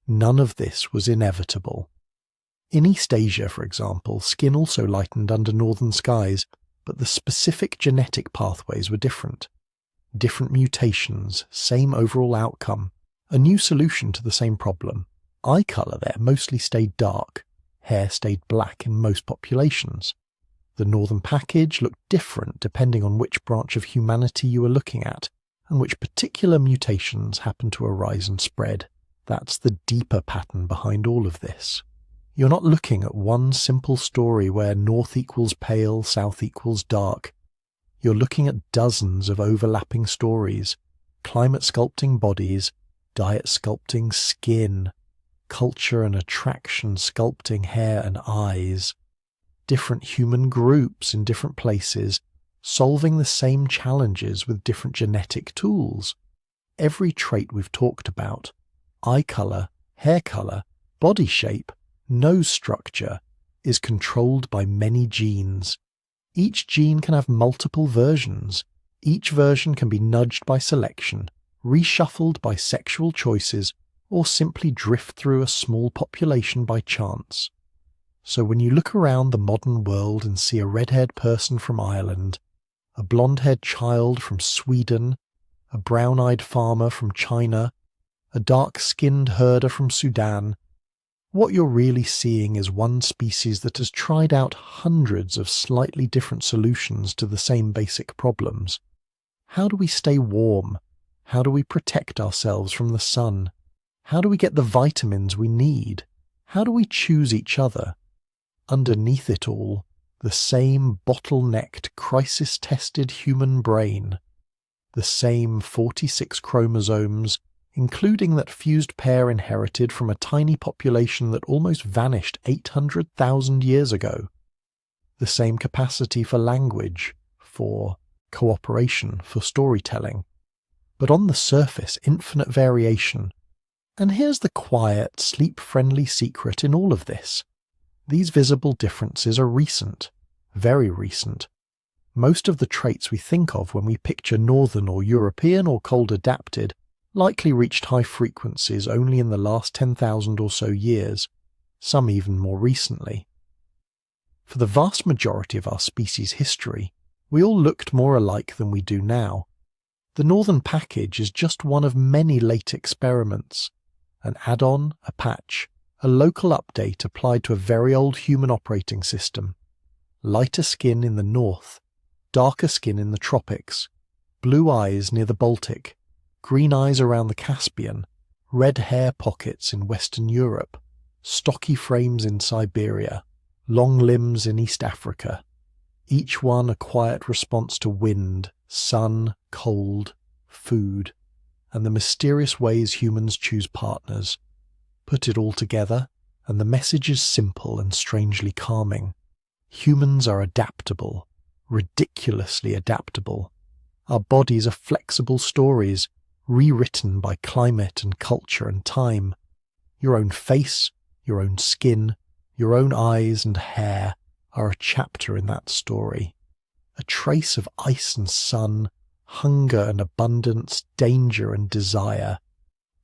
[SPEAKER 1] none of this was inevitable. In East Asia, for example, skin also lightened under northern skies, but the specific genetic pathways were different. Different mutations, same overall outcome, a new solution to the same problem. Eye colour there mostly stayed dark, hair stayed black in most populations. The northern package looked different depending on which branch of humanity you were looking at, and which particular mutations happen to arise and spread. That's the deeper pattern behind all of this. You're not looking at one simple story where north equals pale, south equals dark. You're looking at dozens of overlapping stories, climate sculpting bodies, diet sculpting skin, culture and attraction sculpting hair and eyes, different human groups in different places, solving the same challenges with different genetic tools. Every trait we've talked about, eye colour, hair colour, body shape, nose structure, is controlled by many genes. Each gene can have multiple versions. Each version can be nudged by selection, reshuffled by sexual choices, or simply drift through a small population by chance. So when you look around the modern world and see a red-haired person from Ireland, a blonde-haired child from Sweden, a brown-eyed farmer from China, a dark-skinned herder from Sudan, what you're really seeing is one species that has tried out hundreds of slightly different solutions to the same basic problems. How do we stay warm? How do we protect ourselves from the sun? How do we get the vitamins we need? How do we choose each other? Underneath it all, the same bottlenecked, crisis-tested human brain. The same 46 chromosomes, including that fused pair inherited from a tiny population that almost vanished 800,000 years ago. The same capacity for language, for cooperation, for storytelling. But on the surface, infinite variation. And here's the quiet, sleep-friendly secret in all of this. These visible differences are recent, very recent. Most of the traits we think of when we picture northern or European or cold adapted likely reached high frequencies only in the last 10,000 or so years, some even more recently. For the vast majority of our species' history, we all looked more alike than we do now. The northern package is just one of many late experiments, an add-on, a patch, a local update applied to a very old human operating system. Lighter skin in the north, darker skin in the tropics, blue eyes near the Baltic, green eyes around the Caspian, red hair pockets in Western Europe, stocky frames in Siberia, long limbs in East Africa, each one a quiet response to wind, sun, cold, food, and the mysterious ways humans choose partners. Put it all together, and the message is simple and strangely calming. Humans are adaptable, ridiculously adaptable. Our bodies are flexible stories, rewritten by climate and culture and time. Your own face, your own skin, your own eyes and hair are a chapter in that story. A trace of ice and sun, hunger and abundance, danger and desire,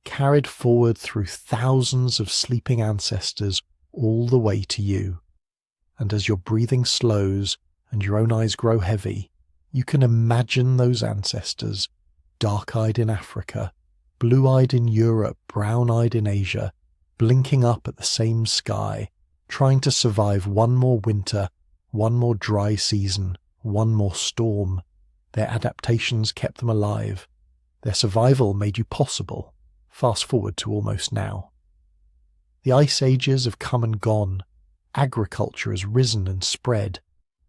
[SPEAKER 1] carried forward through thousands of sleeping ancestors all the way to you. And as your breathing slows and your own eyes grow heavy, you can imagine those ancestors, dark-eyed in Africa, blue-eyed in Europe, brown-eyed in Asia, blinking up at the same sky, trying to survive one more winter, one more dry season, one more storm. Their adaptations kept them alive. Their survival made you possible. Fast forward to almost now. The ice ages have come and gone. Agriculture has risen and spread.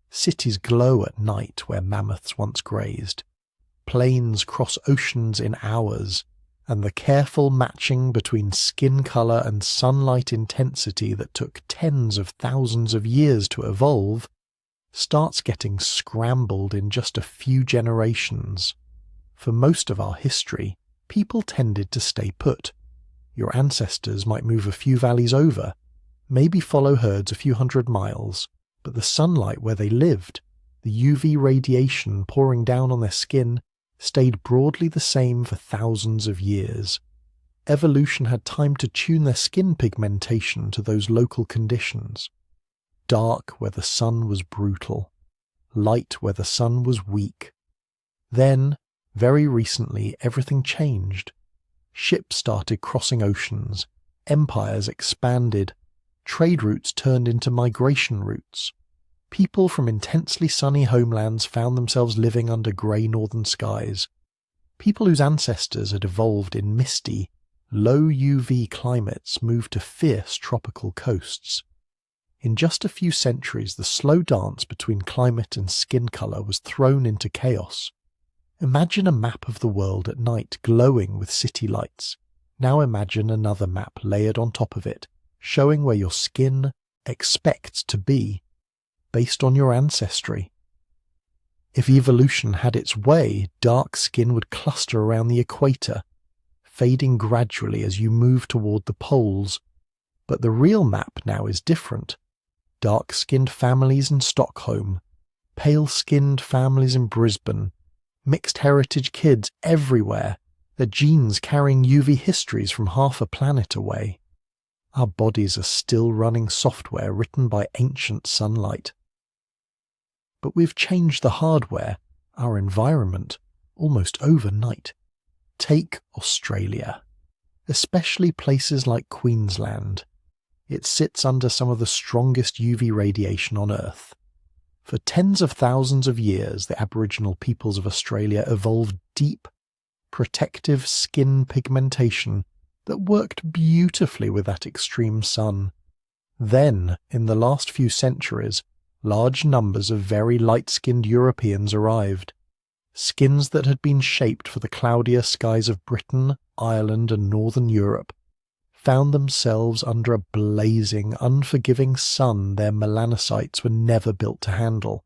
[SPEAKER 1] Cities glow at night where mammoths once grazed. Planes cross oceans in hours, and the careful matching between skin colour and sunlight intensity that took tens of thousands of years to evolve starts getting scrambled in just a few generations. For most of our history, people tended to stay put. Your ancestors might move a few valleys over, maybe follow herds a few hundred miles, but the sunlight where they lived, the UV radiation pouring down on their skin, stayed broadly the same for thousands of years. Evolution had time to tune their skin pigmentation to those local conditions. Dark where the sun was brutal, light where the sun was weak. Then, very recently, everything changed. Ships started crossing oceans, empires expanded, trade routes turned into migration routes. People from intensely sunny homelands found themselves living under grey northern skies. People whose ancestors had evolved in misty, low UV climates moved to fierce tropical coasts. In just a few centuries, the slow dance between climate and skin colour was thrown into chaos. Imagine a map of the world at night glowing with city lights. Now imagine another map layered on top of it, showing where your skin expects to be, based on your ancestry. If evolution had its way, dark skin would cluster around the equator, fading gradually as you move toward the poles. But the real map now is different. Dark-skinned families in Stockholm, pale-skinned families in Brisbane, mixed heritage kids everywhere, their genes carrying UV histories from half a planet away. Our bodies are still running software written by ancient sunlight. But we've changed the hardware, our environment, almost overnight. Take Australia, especially places like Queensland. It sits under some of the strongest UV radiation on Earth. For tens of thousands of years, the Aboriginal peoples of Australia evolved deep, protective skin pigmentation that worked beautifully with that extreme sun. Then, in the last few centuries, large numbers of very light-skinned Europeans arrived. Skins that had been shaped for the cloudier skies of Britain, Ireland, and Northern Europe found themselves under a blazing, unforgiving sun their melanocytes were never built to handle.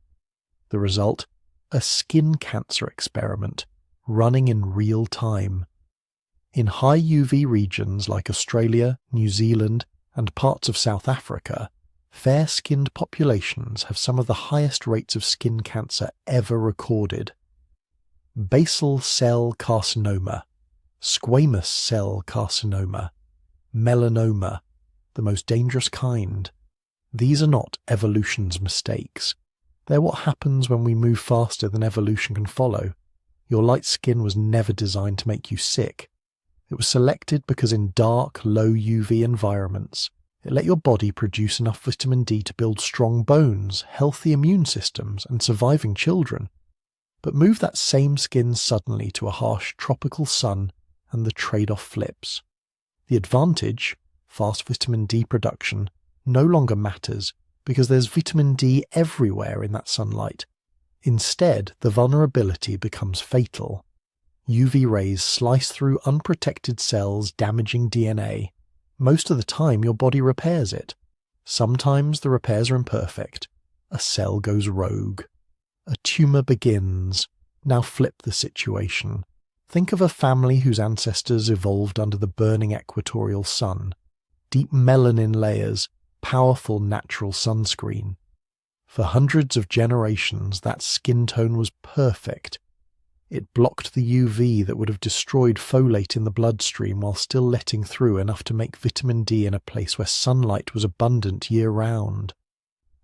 [SPEAKER 1] The result? A skin cancer experiment, running in real time. In high UV regions like Australia, New Zealand, and parts of South Africa, fair-skinned populations have some of the highest rates of skin cancer ever recorded. Basal cell carcinoma, squamous cell carcinoma, melanoma, the most dangerous kind. These are not evolution's mistakes. They're what happens when we move faster than evolution can follow. Your light skin was never designed to make you sick. It was selected because in dark, low UV environments, it let your body produce enough vitamin D to build strong bones, healthy immune systems, and surviving children. But move that same skin suddenly to a harsh tropical sun, and the trade-off flips. The advantage, fast vitamin D production, no longer matters because there's vitamin D everywhere in that sunlight. Instead, the vulnerability becomes fatal. UV rays slice through unprotected cells, damaging DNA. Most of the time, your body repairs it. Sometimes the repairs are imperfect. A cell goes rogue. A tumour begins. Now flip the situation. Think of a family whose ancestors evolved under the burning equatorial sun. Deep melanin layers, powerful natural sunscreen. For hundreds of generations, that skin tone was perfect. It blocked the UV that would have destroyed folate in the bloodstream while still letting through enough to make vitamin D in a place where sunlight was abundant year-round.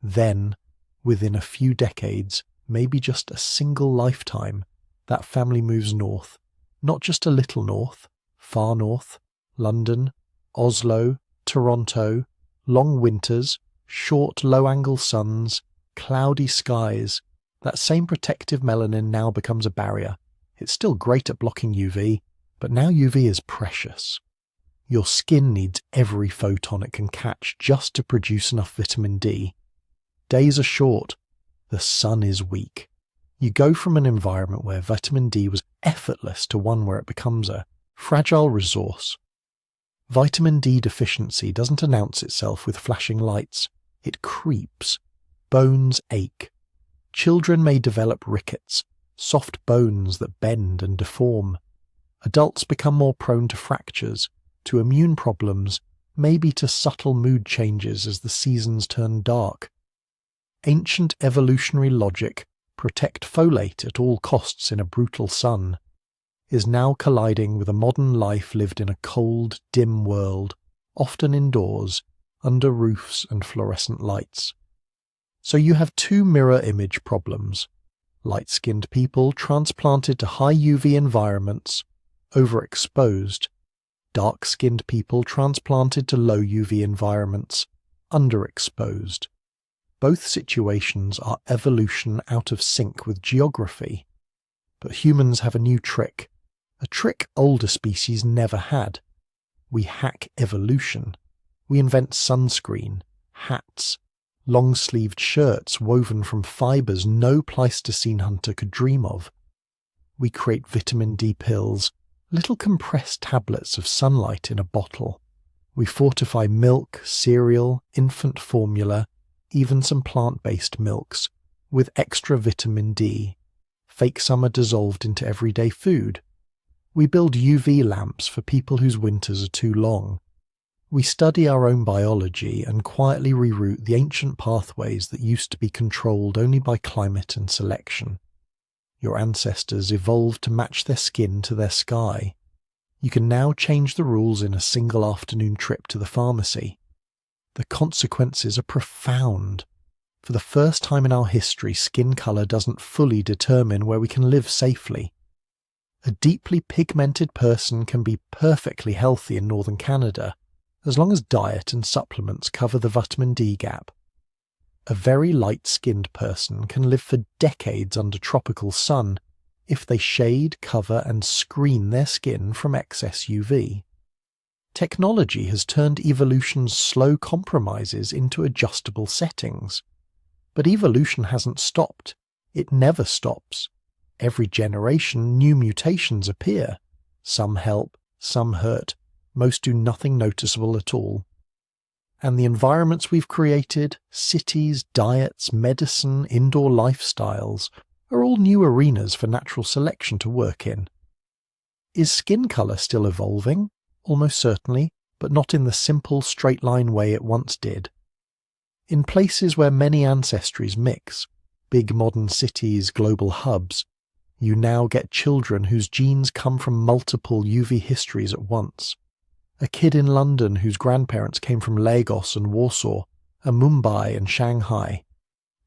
[SPEAKER 1] Then, within a few decades, maybe just a single lifetime, that family moves north. Not just a little north, far north, London, Oslo, Toronto, long winters, short low-angle suns, cloudy skies. That same protective melanin now becomes a barrier. It's still great at blocking UV, but now UV is precious. Your skin needs every photon it can catch just to produce enough vitamin D. Days are short. The sun is weak. You go from an environment where vitamin D was effortless to one where it becomes a fragile resource. Vitamin D deficiency doesn't announce itself with flashing lights. It creeps. Bones ache. Children may develop rickets, soft bones that bend and deform. Adults become more prone to fractures, to immune problems, maybe to subtle mood changes as the seasons turn dark. Ancient evolutionary logic, protect folate at all costs in a brutal sun, is now colliding with a modern life lived in a cold, dim world, often indoors, under roofs and fluorescent lights. So you have two mirror image problems. Light-skinned people transplanted to high UV environments, overexposed. Dark-skinned people transplanted to low UV environments, underexposed. Both situations are evolution out of sync with geography. But humans have a new trick. a trick older species never had. We hack evolution. We invent sunscreen, hats, long-sleeved shirts woven from fibres no Pleistocene hunter could dream of. We create vitamin D pills, little compressed tablets of sunlight in a bottle. We fortify milk, cereal, infant formula, even some plant-based milks, with extra vitamin D. Fake summer dissolved into everyday food. We build UV lamps for people whose winters are too long. We study our own biology and quietly reroute the ancient pathways that used to be controlled only by climate and selection. Your ancestors evolved to match their skin to their sky. You can now change the rules in a single afternoon trip to the pharmacy. The consequences are profound. For the first time in our history, skin colour doesn't fully determine where we can live safely. A deeply pigmented person can be perfectly healthy in northern Canada, as long as diet and supplements cover the vitamin D gap. A very light-skinned person can live for decades under tropical sun if they shade, cover and screen their skin from excess UV. Technology has turned evolution's slow compromises into adjustable settings. But evolution hasn't stopped. It never stops. Every generation, new mutations appear. Some help, some hurt, most do nothing noticeable at all. And the environments we've created, cities, diets, medicine, indoor lifestyles, are all new arenas for natural selection to work in. Is skin colour still evolving? Almost certainly, but not in the simple, straight-line way it once did. In places where many ancestries mix, big modern cities, global hubs, you now get children whose genes come from multiple UV histories at once. A kid in London whose grandparents came from Lagos and Warsaw, and Mumbai and Shanghai.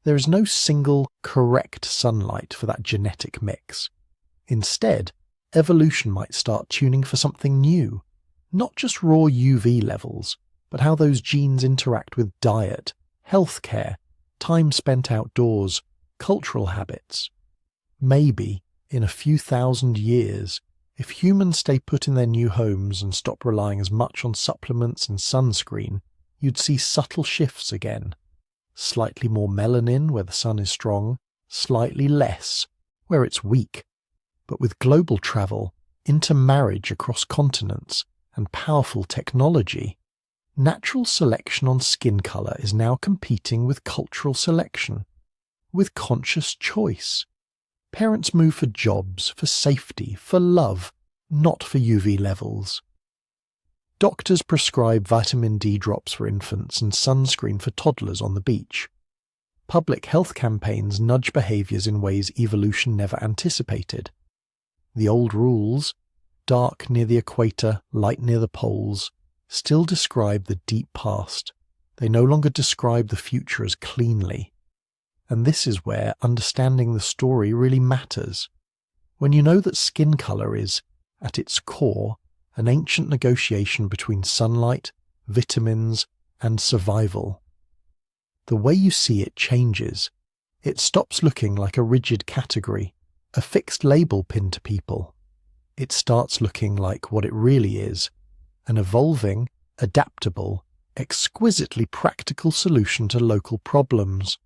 [SPEAKER 1] There is no single correct sunlight for that genetic mix. Instead, evolution might start tuning for something new, not just raw UV levels, but how those genes interact with diet, healthcare, time spent outdoors, cultural habits. Maybe, in a few thousand years, if humans stay put in their new homes and stop relying as much on supplements and sunscreen, you'd see subtle shifts again. Slightly more melanin where the sun is strong, slightly less where it's weak. But with global travel, intermarriage across continents, and powerful technology, natural selection on skin colour is now competing with cultural selection, with conscious choice. Parents move for jobs, for safety, for love, not for UV levels. Doctors prescribe vitamin D drops for infants and sunscreen for toddlers on the beach. Public health campaigns nudge behaviours in ways evolution never anticipated. The old rules, dark near the equator, light near the poles, still describe the deep past. They no longer describe the future as cleanly. And this is where understanding the story really matters. When you know that skin colour is, at its core, an ancient negotiation between sunlight, vitamins, and survival. The way you see it changes. It stops looking like a rigid category, a fixed label pinned to people. It starts looking like what it really is, an evolving, adaptable, exquisitely practical solution to local problems.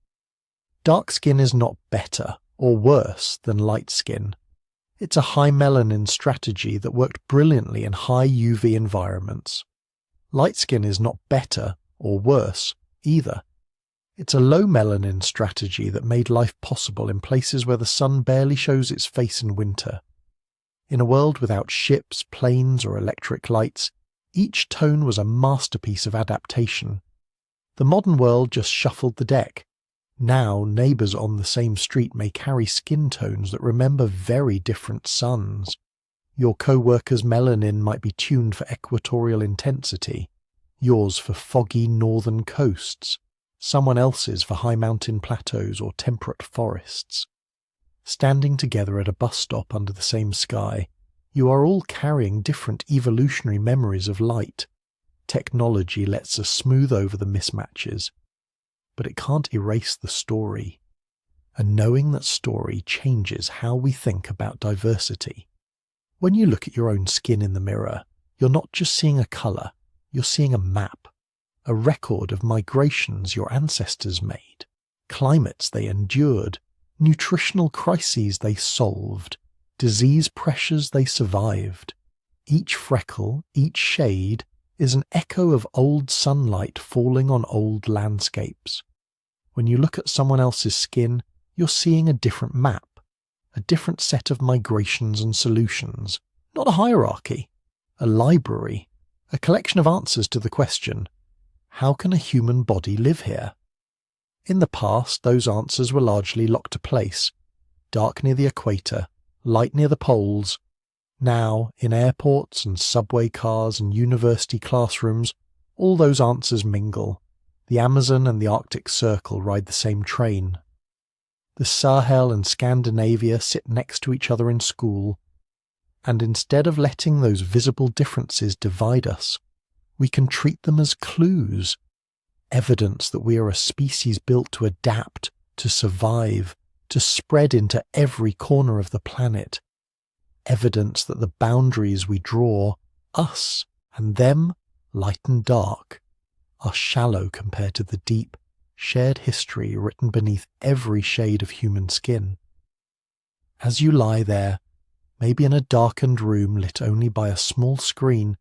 [SPEAKER 1] Dark skin is not better or worse than light skin. It's a high melanin strategy that worked brilliantly in high UV environments. Light skin is not better or worse either. It's a low melanin strategy that made life possible in places where the sun barely shows its face in winter. In a world without ships, planes, or electric lights, each tone was a masterpiece of adaptation. The modern world just shuffled the deck. Now, neighbours on the same street may carry skin tones that remember very different suns. Your co-worker's melanin might be tuned for equatorial intensity, yours for foggy northern coasts, someone else's for high mountain plateaus or temperate forests. Standing together at a bus stop under the same sky, you are all carrying different evolutionary memories of light. Technology lets us smooth over the mismatches, but it can't erase the story. And knowing that story changes how we think about diversity. When you look at your own skin in the mirror, you're not just seeing a colour, you're seeing a map, a record of migrations your ancestors made, climates they endured, nutritional crises they solved, disease pressures they survived. Each freckle, each shade, is an echo of old sunlight falling on old landscapes. When you look at someone else's skin, you're seeing a different map, a different set of migrations and solutions, not a hierarchy, a library, a collection of answers to the question, how can a human body live here? In the past, those answers were largely locked to place, dark near the equator, light near the poles. Now, in airports and subway cars and university classrooms, all those answers mingle. The Amazon and the Arctic Circle ride the same train. The Sahel and Scandinavia sit next to each other in school. And instead of letting those visible differences divide us, we can treat them as clues, evidence that we are a species built to adapt, to survive, to spread into every corner of the planet. Evidence that the boundaries we draw, us and them, light and dark, are shallow compared to the deep, shared history written beneath every shade of human skin. As you lie there, maybe in a darkened room lit only by a small screen,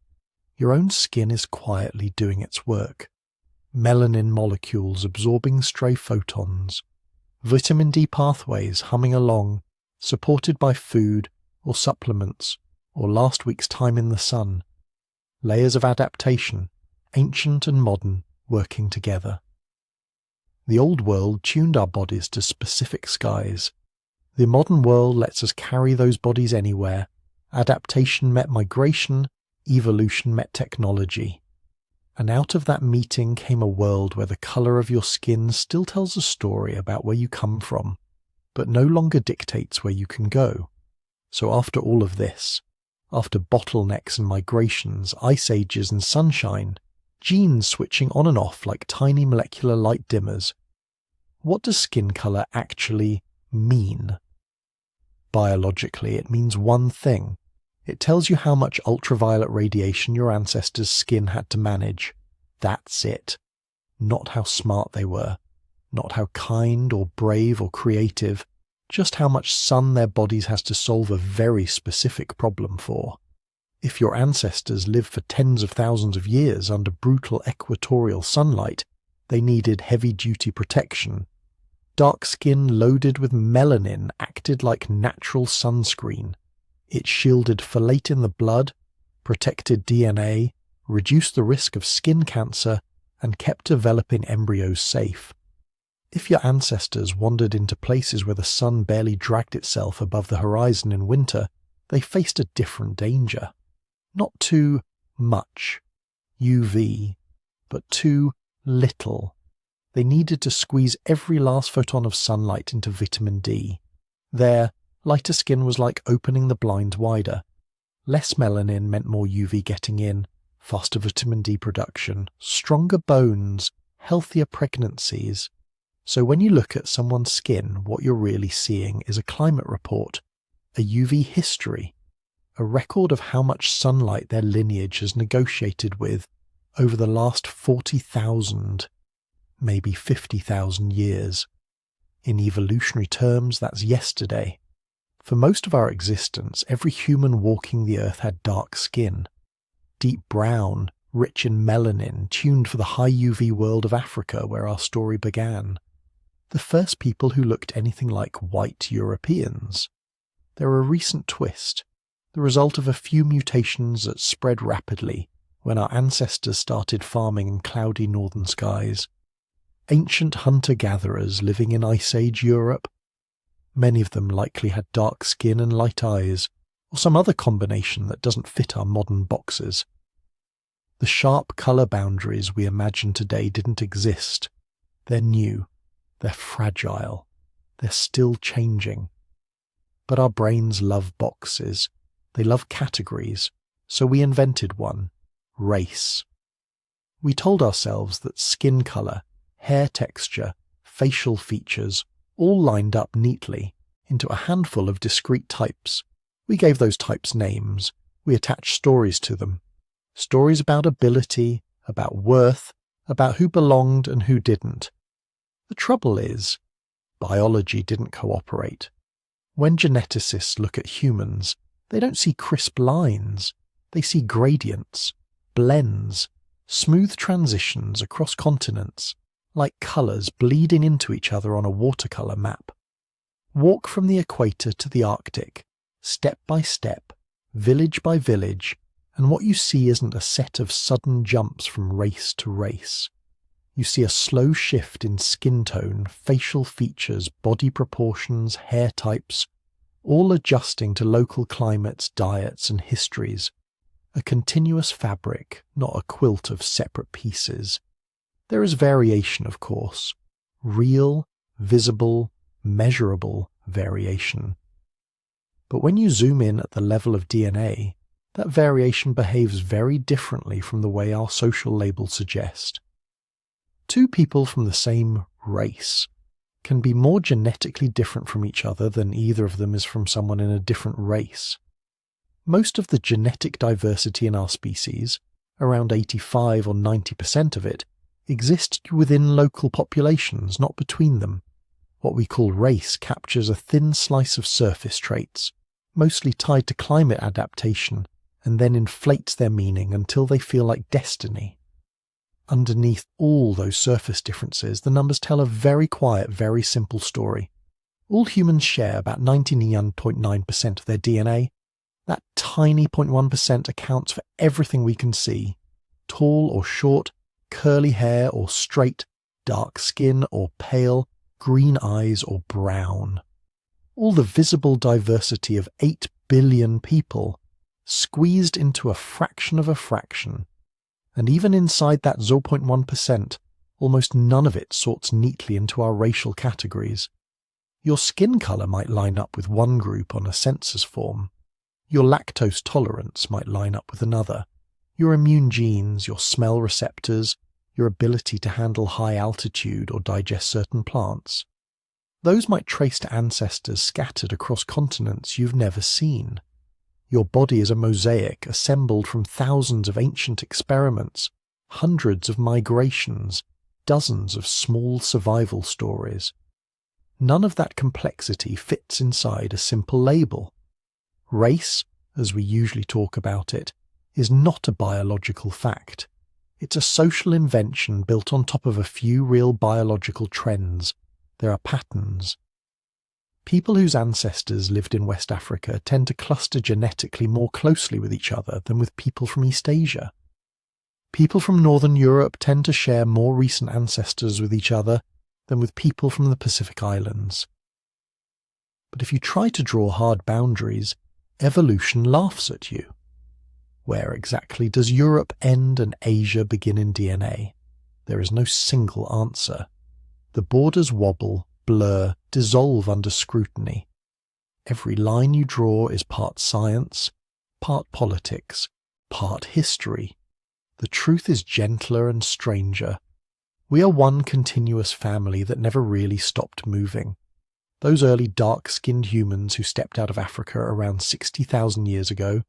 [SPEAKER 1] your own skin is quietly doing its work. Melanin molecules absorbing stray photons, vitamin D pathways humming along, supported by food or supplements or last week's time in the sun. Layers of adaptation, ancient and modern, working together. The old world tuned our bodies to specific skies. The modern world lets us carry those bodies anywhere. Adaptation met migration, evolution met technology. And out of that meeting came a world where the colour of your skin still tells a story about where you come from, but no longer dictates where you can go. So after all of this, after bottlenecks and migrations, ice ages and sunshine, genes switching on and off like tiny molecular light dimmers, what does skin colour actually mean? Biologically, it means one thing. It tells you how much ultraviolet radiation your ancestors' skin had to manage. That's it. Not how smart they were, not how kind or brave or creative, just how much sun their bodies has to solve a very specific problem for. If your ancestors lived for tens of thousands of years under brutal equatorial sunlight, they needed heavy-duty protection. Dark skin loaded with melanin acted like natural sunscreen. It shielded folate in the blood, protected DNA, reduced the risk of skin cancer, and kept developing embryos safe. If your ancestors wandered into places where the sun barely dragged itself above the horizon in winter, they faced a different danger. Not too much UV, but too little. They needed to squeeze every last photon of sunlight into vitamin D. There, lighter skin was like opening the blinds wider. Less melanin meant more UV getting in, faster vitamin D production, stronger bones, healthier pregnancies. So when you look at someone's skin, what you're really seeing is a climate report, a UV history, a record of how much sunlight their lineage has negotiated with over the last 40,000, maybe 50,000 years. In evolutionary terms, that's yesterday. For most of our existence, every human walking the earth had dark skin. Deep brown, rich in melanin, tuned for the high UV world of Africa where our story began. The first people who looked anything like white Europeans. They're a recent twist, the result of a few mutations that spread rapidly when our ancestors started farming in cloudy northern skies. Ancient hunter-gatherers living in Ice Age Europe. Many of them likely had dark skin and light eyes, or some other combination that doesn't fit our modern boxes. The sharp colour boundaries we imagine today didn't exist. They're new, they're fragile, they're still changing. But our brains love boxes, they love categories, so we invented one, race. We told ourselves that skin colour, hair texture, facial features, all lined up neatly into a handful of discrete types, We gave those types names. We attached stories to them. Stories about ability, about worth, about who belonged and who didn't. The trouble is, biology didn't cooperate. When geneticists look at humans, they don't see crisp lines. They see gradients, blends, smooth transitions across continents, like colours bleeding into each other on a watercolour map. Walk from the equator to the Arctic, step by step, village by village, and what you see isn't a set of sudden jumps from race to race. You see a slow shift in skin tone, facial features, body proportions, hair types, all adjusting to local climates, diets, and histories. A continuous fabric, not a quilt of separate pieces. There is variation, of course. Real, visible, measurable variation. But when you zoom in at the level of DNA, that variation behaves very differently from the way our social labels suggest. Two people from the same race can be more genetically different from each other than either of them is from someone in a different race. Most of the genetic diversity in our species, around 85 or 90% of it, exists within local populations, not between them. What we call race captures a thin slice of surface traits, mostly tied to climate adaptation, and then inflates their meaning until they feel like destiny. Underneath all those surface differences, the numbers tell a very quiet, very simple story. All humans share about 99.9% of their DNA. That tiny 0.1% accounts for everything we can see. Tall or short, curly hair or straight, dark skin or pale, green eyes or brown. All the visible diversity of 8 billion people, squeezed into a fraction of a fraction. And even inside that 0.1%, almost none of it sorts neatly into our racial categories. Your skin colour might line up with one group on a census form. Your lactose tolerance might line up with another. Your immune genes, your smell receptors, your ability to handle high altitude or digest certain plants. Those might trace to ancestors scattered across continents you've never seen. Your body is a mosaic assembled from thousands of ancient experiments, hundreds of migrations, dozens of small survival stories. None of that complexity fits inside a simple label. Race, as we usually talk about it, is not a biological fact. It's a social invention built on top of a few real biological trends. There are patterns. People whose ancestors lived in West Africa tend to cluster genetically more closely with each other than with people from East Asia. People from Northern Europe tend to share more recent ancestors with each other than with people from the Pacific Islands. But if you try to draw hard boundaries, evolution laughs at you. Where exactly does Europe end and Asia begin in DNA? There is no single answer. The borders wobble, blur, dissolve under scrutiny. Every line you draw is part science, part politics, part history. The truth is gentler and stranger. We are one continuous family that never really stopped moving. Those early dark-skinned humans who stepped out of Africa around 60,000 years ago,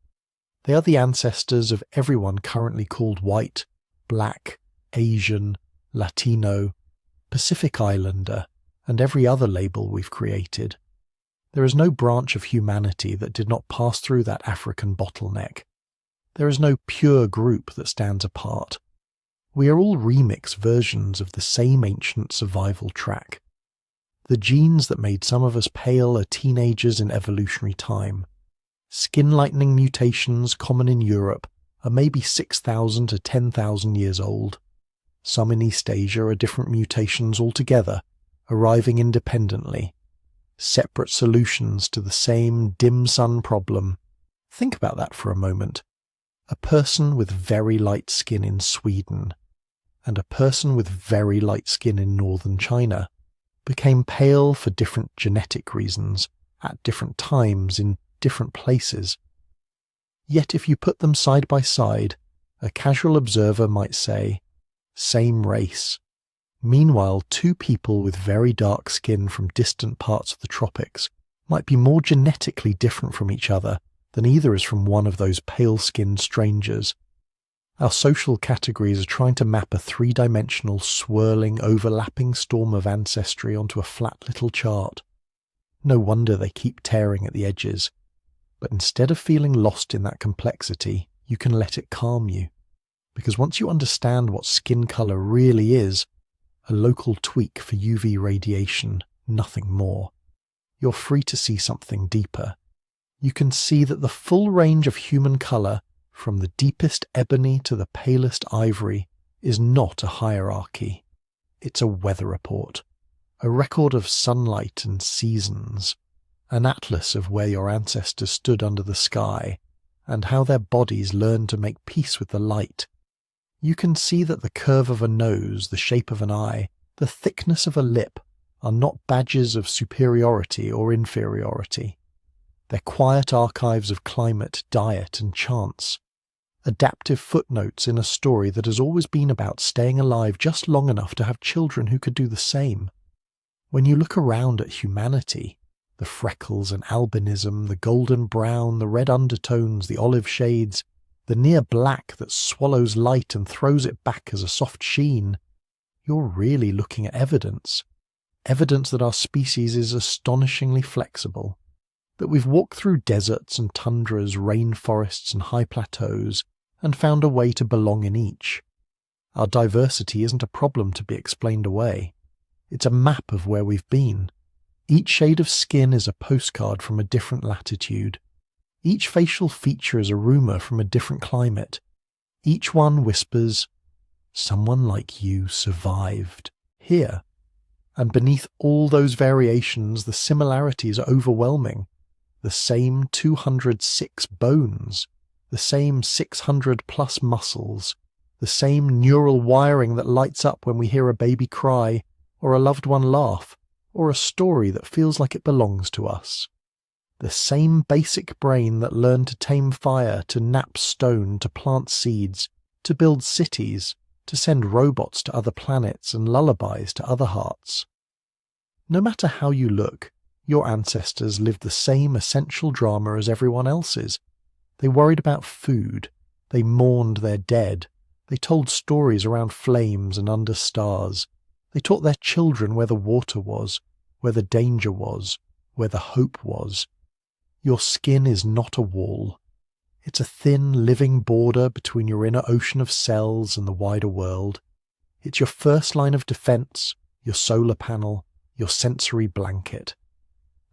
[SPEAKER 1] they are the ancestors of everyone currently called white, black, Asian, Latino, Pacific Islander, and every other label we've created. There is no branch of humanity that did not pass through that African bottleneck. There is no pure group that stands apart. We are all remix versions of the same ancient survival track. The genes that made some of us pale are teenagers in evolutionary time. Skin-lightening mutations common in Europe are maybe 6,000 to 10,000 years old. Some in East Asia are different mutations altogether, arriving independently. Separate solutions to the same dim sun problem. Think about that for a moment. A person with very light skin in Sweden and a person with very light skin in northern China became pale for different genetic reasons at different times in different places. Yet if you put them side by side, a casual observer might say, same race. Meanwhile, two people with very dark skin from distant parts of the tropics might be more genetically different from each other then either is from one of those pale-skinned strangers. Our social categories are trying to map a three-dimensional, swirling, overlapping storm of ancestry onto a flat little chart. No wonder they keep tearing at the edges. But instead of feeling lost in that complexity, you can let it calm you. Because once you understand what skin color really is, a local tweak for UV radiation, nothing more, you're free to see something deeper. You can see that the full range of human color, from the deepest ebony to the palest ivory, is not a hierarchy. It's a weather report, a record of sunlight and seasons, an atlas of where your ancestors stood under the sky and how their bodies learned to make peace with the light. You can see that the curve of a nose, the shape of an eye, the thickness of a lip are not badges of superiority or inferiority. They're quiet archives of climate, diet, and chance. Adaptive footnotes in a story that has always been about staying alive just long enough to have children who could do the same. When you look around at humanity, the freckles and albinism, the golden brown, the red undertones, the olive shades, the near black that swallows light and throws it back as a soft sheen, you're really looking at evidence. Evidence that our species is astonishingly flexible, that we've walked through deserts and tundras, rainforests and high plateaus, and found a way to belong in each. Our diversity isn't a problem to be explained away. It's a map of where we've been. Each shade of skin is a postcard from a different latitude. Each facial feature is a rumour from a different climate. Each one whispers, "Someone like you survived here." And beneath all those variations, the similarities are overwhelming. The same 206 bones, the same 600 plus muscles, the same neural wiring that lights up when we hear a baby cry, or a loved one laugh, or a story that feels like it belongs to us. The same basic brain that learned to tame fire, to nap stone, to plant seeds, to build cities, to send robots to other planets and lullabies to other hearts. No matter how you look, your ancestors lived the same essential drama as everyone else's. They worried about food, they mourned their dead, they told stories around flames and under stars, they taught their children where the water was, where the danger was, where the hope was. Your skin is not a wall. It's a thin, living border between your inner ocean of cells and the wider world. It's your first line of defense, your solar panel, your sensory blanket.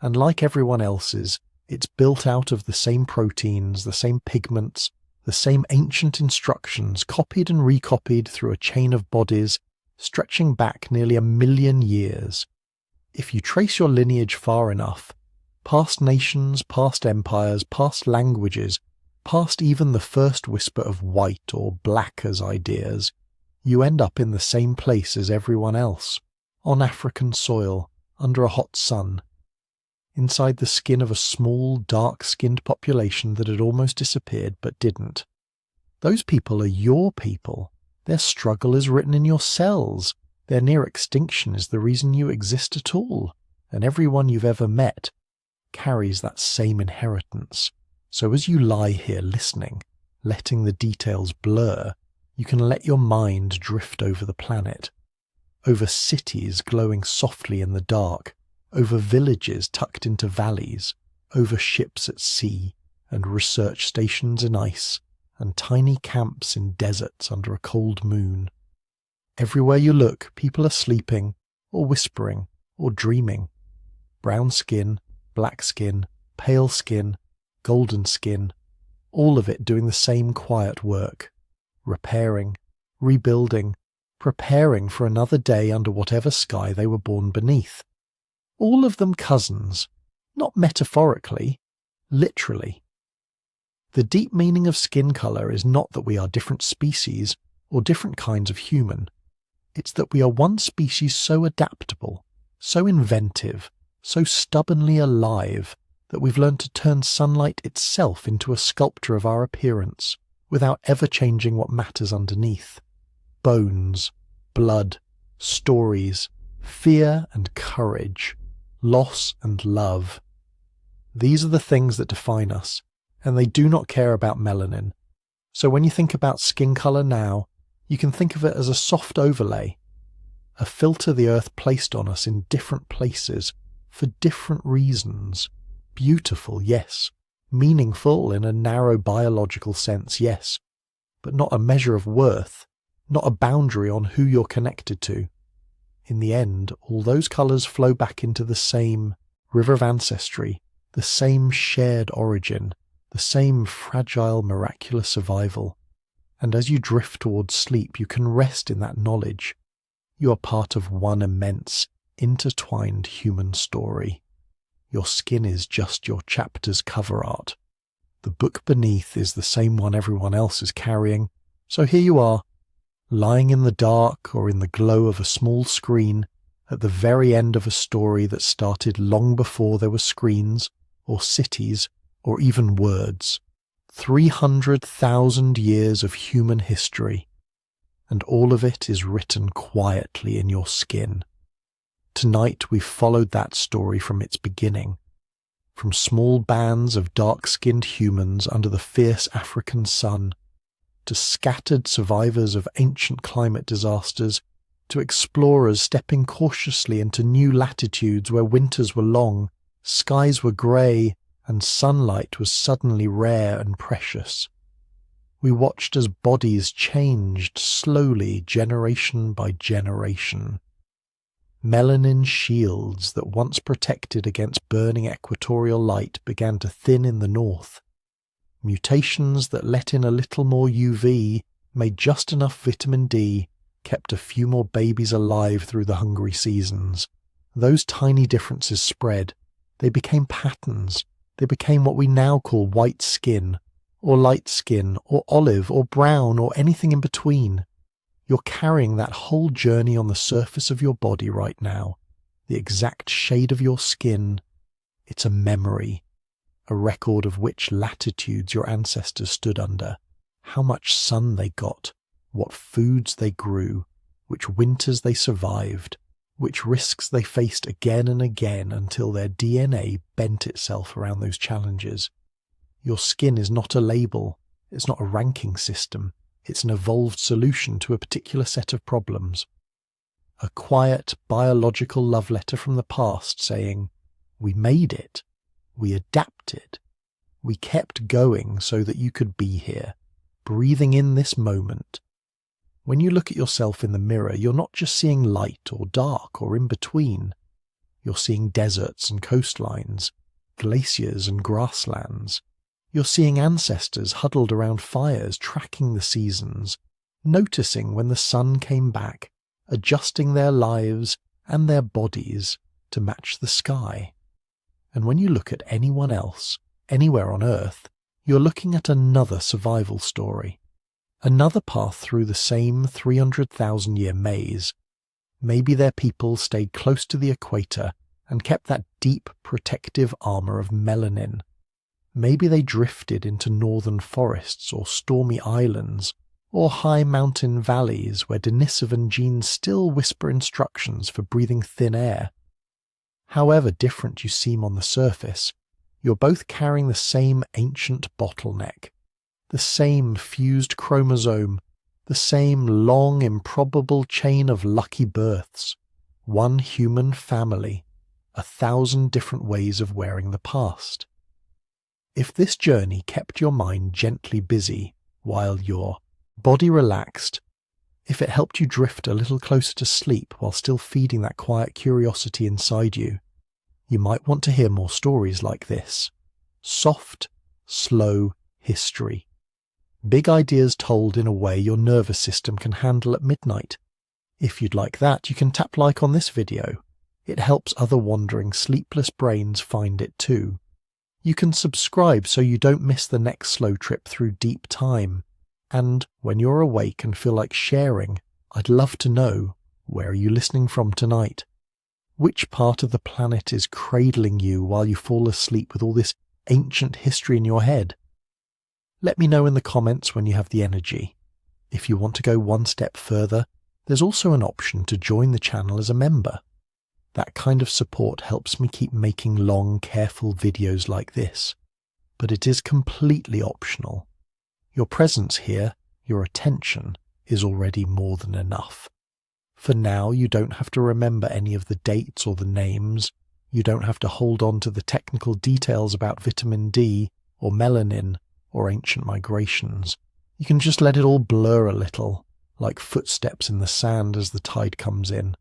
[SPEAKER 1] And like everyone else's, it's built out of the same proteins, the same pigments, the same ancient instructions copied and recopied through a chain of bodies stretching back nearly 1,000,000 years. If you trace your lineage far enough, past nations, past empires, past languages, past even the first whisper of white or black as ideas, you end up in the same place as everyone else, on African soil, under a hot sun, inside the skin of a small, dark-skinned population that had almost disappeared but didn't. Those people are your people. Their struggle is written in your cells. Their near extinction is the reason you exist at all, and everyone you've ever met carries that same inheritance. So as you lie here listening, letting the details blur, you can let your mind drift over the planet, over cities glowing softly in the dark, over villages tucked into valleys, over ships at sea, and research stations in ice, and tiny camps in deserts under a cold moon. Everywhere you look, people are sleeping, or whispering, or dreaming. Brown skin, black skin, pale skin, golden skin, all of it doing the same quiet work, repairing, rebuilding, preparing for another day under whatever sky they were born beneath. All of them cousins, not metaphorically, literally. The deep meaning of skin colour is not that we are different species or different kinds of human. It's that we are one species so adaptable, so inventive, so stubbornly alive that we've learned to turn sunlight itself into a sculpture of our appearance without ever changing what matters underneath. Bones, blood, stories, fear and courage, loss and love. These are the things that define us, and they do not care about melanin. So when you think about skin color now, you can think of it as a soft overlay, a filter the Earth placed on us in different places for different reasons. Beautiful, yes. Meaningful in a narrow biological sense, yes. But not a measure of worth, not a boundary on who you're connected to. In the end, all those colours flow back into the same river of ancestry, the same shared origin, the same fragile, miraculous survival. And as you drift towards sleep, you can rest in that knowledge. You are part of one immense, intertwined human story. Your skin is just your chapter's cover art. The book beneath is the same one everyone else is carrying. So here you are, lying in the dark or in the glow of a small screen, at the very end of a story that started long before there were screens, or cities, or even words. 300,000 years of human history, and all of it is written quietly in your skin. Tonight we've followed that story from its beginning, from small bands of dark-skinned humans under the fierce African sun, to scattered survivors of ancient climate disasters, to explorers stepping cautiously into new latitudes where winters were long, skies were grey, and sunlight was suddenly rare and precious. We watched as bodies changed slowly, generation by generation. Melanin shields that once protected against burning equatorial light began to thin in the north. Mutations that let in a little more UV, made just enough vitamin D, kept a few more babies alive through the hungry seasons. Those tiny differences spread. They became patterns. They became what we now call white skin, or light skin, or olive, or brown, or anything in between. You're carrying that whole journey on the surface of your body right now, the exact shade of your skin. It's a memory, a record of which latitudes your ancestors stood under, how much sun they got, what foods they grew, which winters they survived, which risks they faced again and again until their DNA bent itself around those challenges. Your skin is not a label, it's not a ranking system, it's an evolved solution to a particular set of problems. A quiet, biological love letter from the past saying, we made it, we adapted, we kept going so that you could be here, breathing in this moment. When you look at yourself in the mirror, you're not just seeing light or dark or in between. You're seeing deserts and coastlines, glaciers and grasslands. You're seeing ancestors huddled around fires, tracking the seasons, noticing when the sun came back, adjusting their lives and their bodies to match the sky. And when you look at anyone else, anywhere on Earth, you're looking at another survival story. Another path through the same 300,000-year maze. Maybe their people stayed close to the equator and kept that deep protective armor of melanin. Maybe they drifted into northern forests or stormy islands, or high mountain valleys where Denisovan genes still whisper instructions for breathing thin air. However different you seem on the surface, you're both carrying the same ancient bottleneck, the same fused chromosome, the same long, improbable chain of lucky births, one human family, 1,000 different ways of wearing the past. If this journey kept your mind gently busy while your body relaxed, if it helped you drift a little closer to sleep while still feeding that quiet curiosity inside you, you might want to hear more stories like this. Soft, slow history. Big ideas told in a way your nervous system can handle at midnight. If you'd like that, you can tap like on this video. It helps other wandering, sleepless brains find it too. You can subscribe so you don't miss the next slow trip through deep time. And when you're awake and feel like sharing, I'd love to know, where are you listening from tonight? Which part of the planet is cradling you while you fall asleep with all this ancient history in your head? Let me know in the comments when you have the energy. If you want to go one step further, there's also an option to join the channel as a member. That kind of support helps me keep making long, careful videos like this. but it is completely optional. Your presence here, your attention, is already more than enough. For now, you don't have to remember any of the dates or the names. You don't have to hold on to the technical details about vitamin D or melanin or ancient migrations. You can just let it all blur a little, like footsteps in the sand as the tide comes in.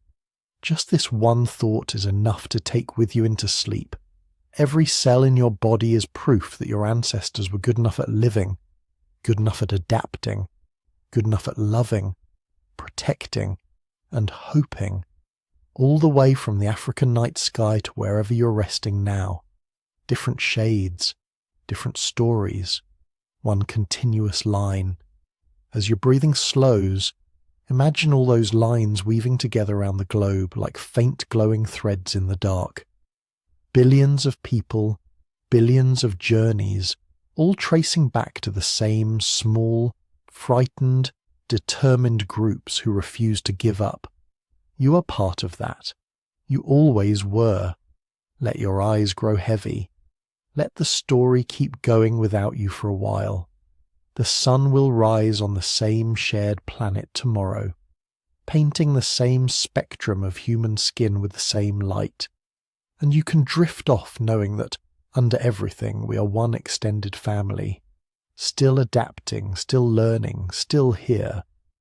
[SPEAKER 1] Just this one thought is enough to take with you into sleep. Every cell in your body is proof that your ancestors were good enough at living, good enough at adapting, good enough at loving, protecting, and hoping, all the way from the African night sky to wherever you're resting now. Different shades, different stories, one continuous line. As your breathing slows, imagine all those lines weaving together around the globe like faint glowing threads in the dark. Billions of people, billions of journeys, all tracing back to the same small, frightened, determined groups who refuse to give up. You are part of that. You always were. Let your eyes grow heavy. Let the story keep going without you for a while. The sun will rise on the same shared planet tomorrow, painting the same spectrum of human skin with the same light. And you can drift off knowing that, under everything, we are one extended family, still adapting, still learning, still here,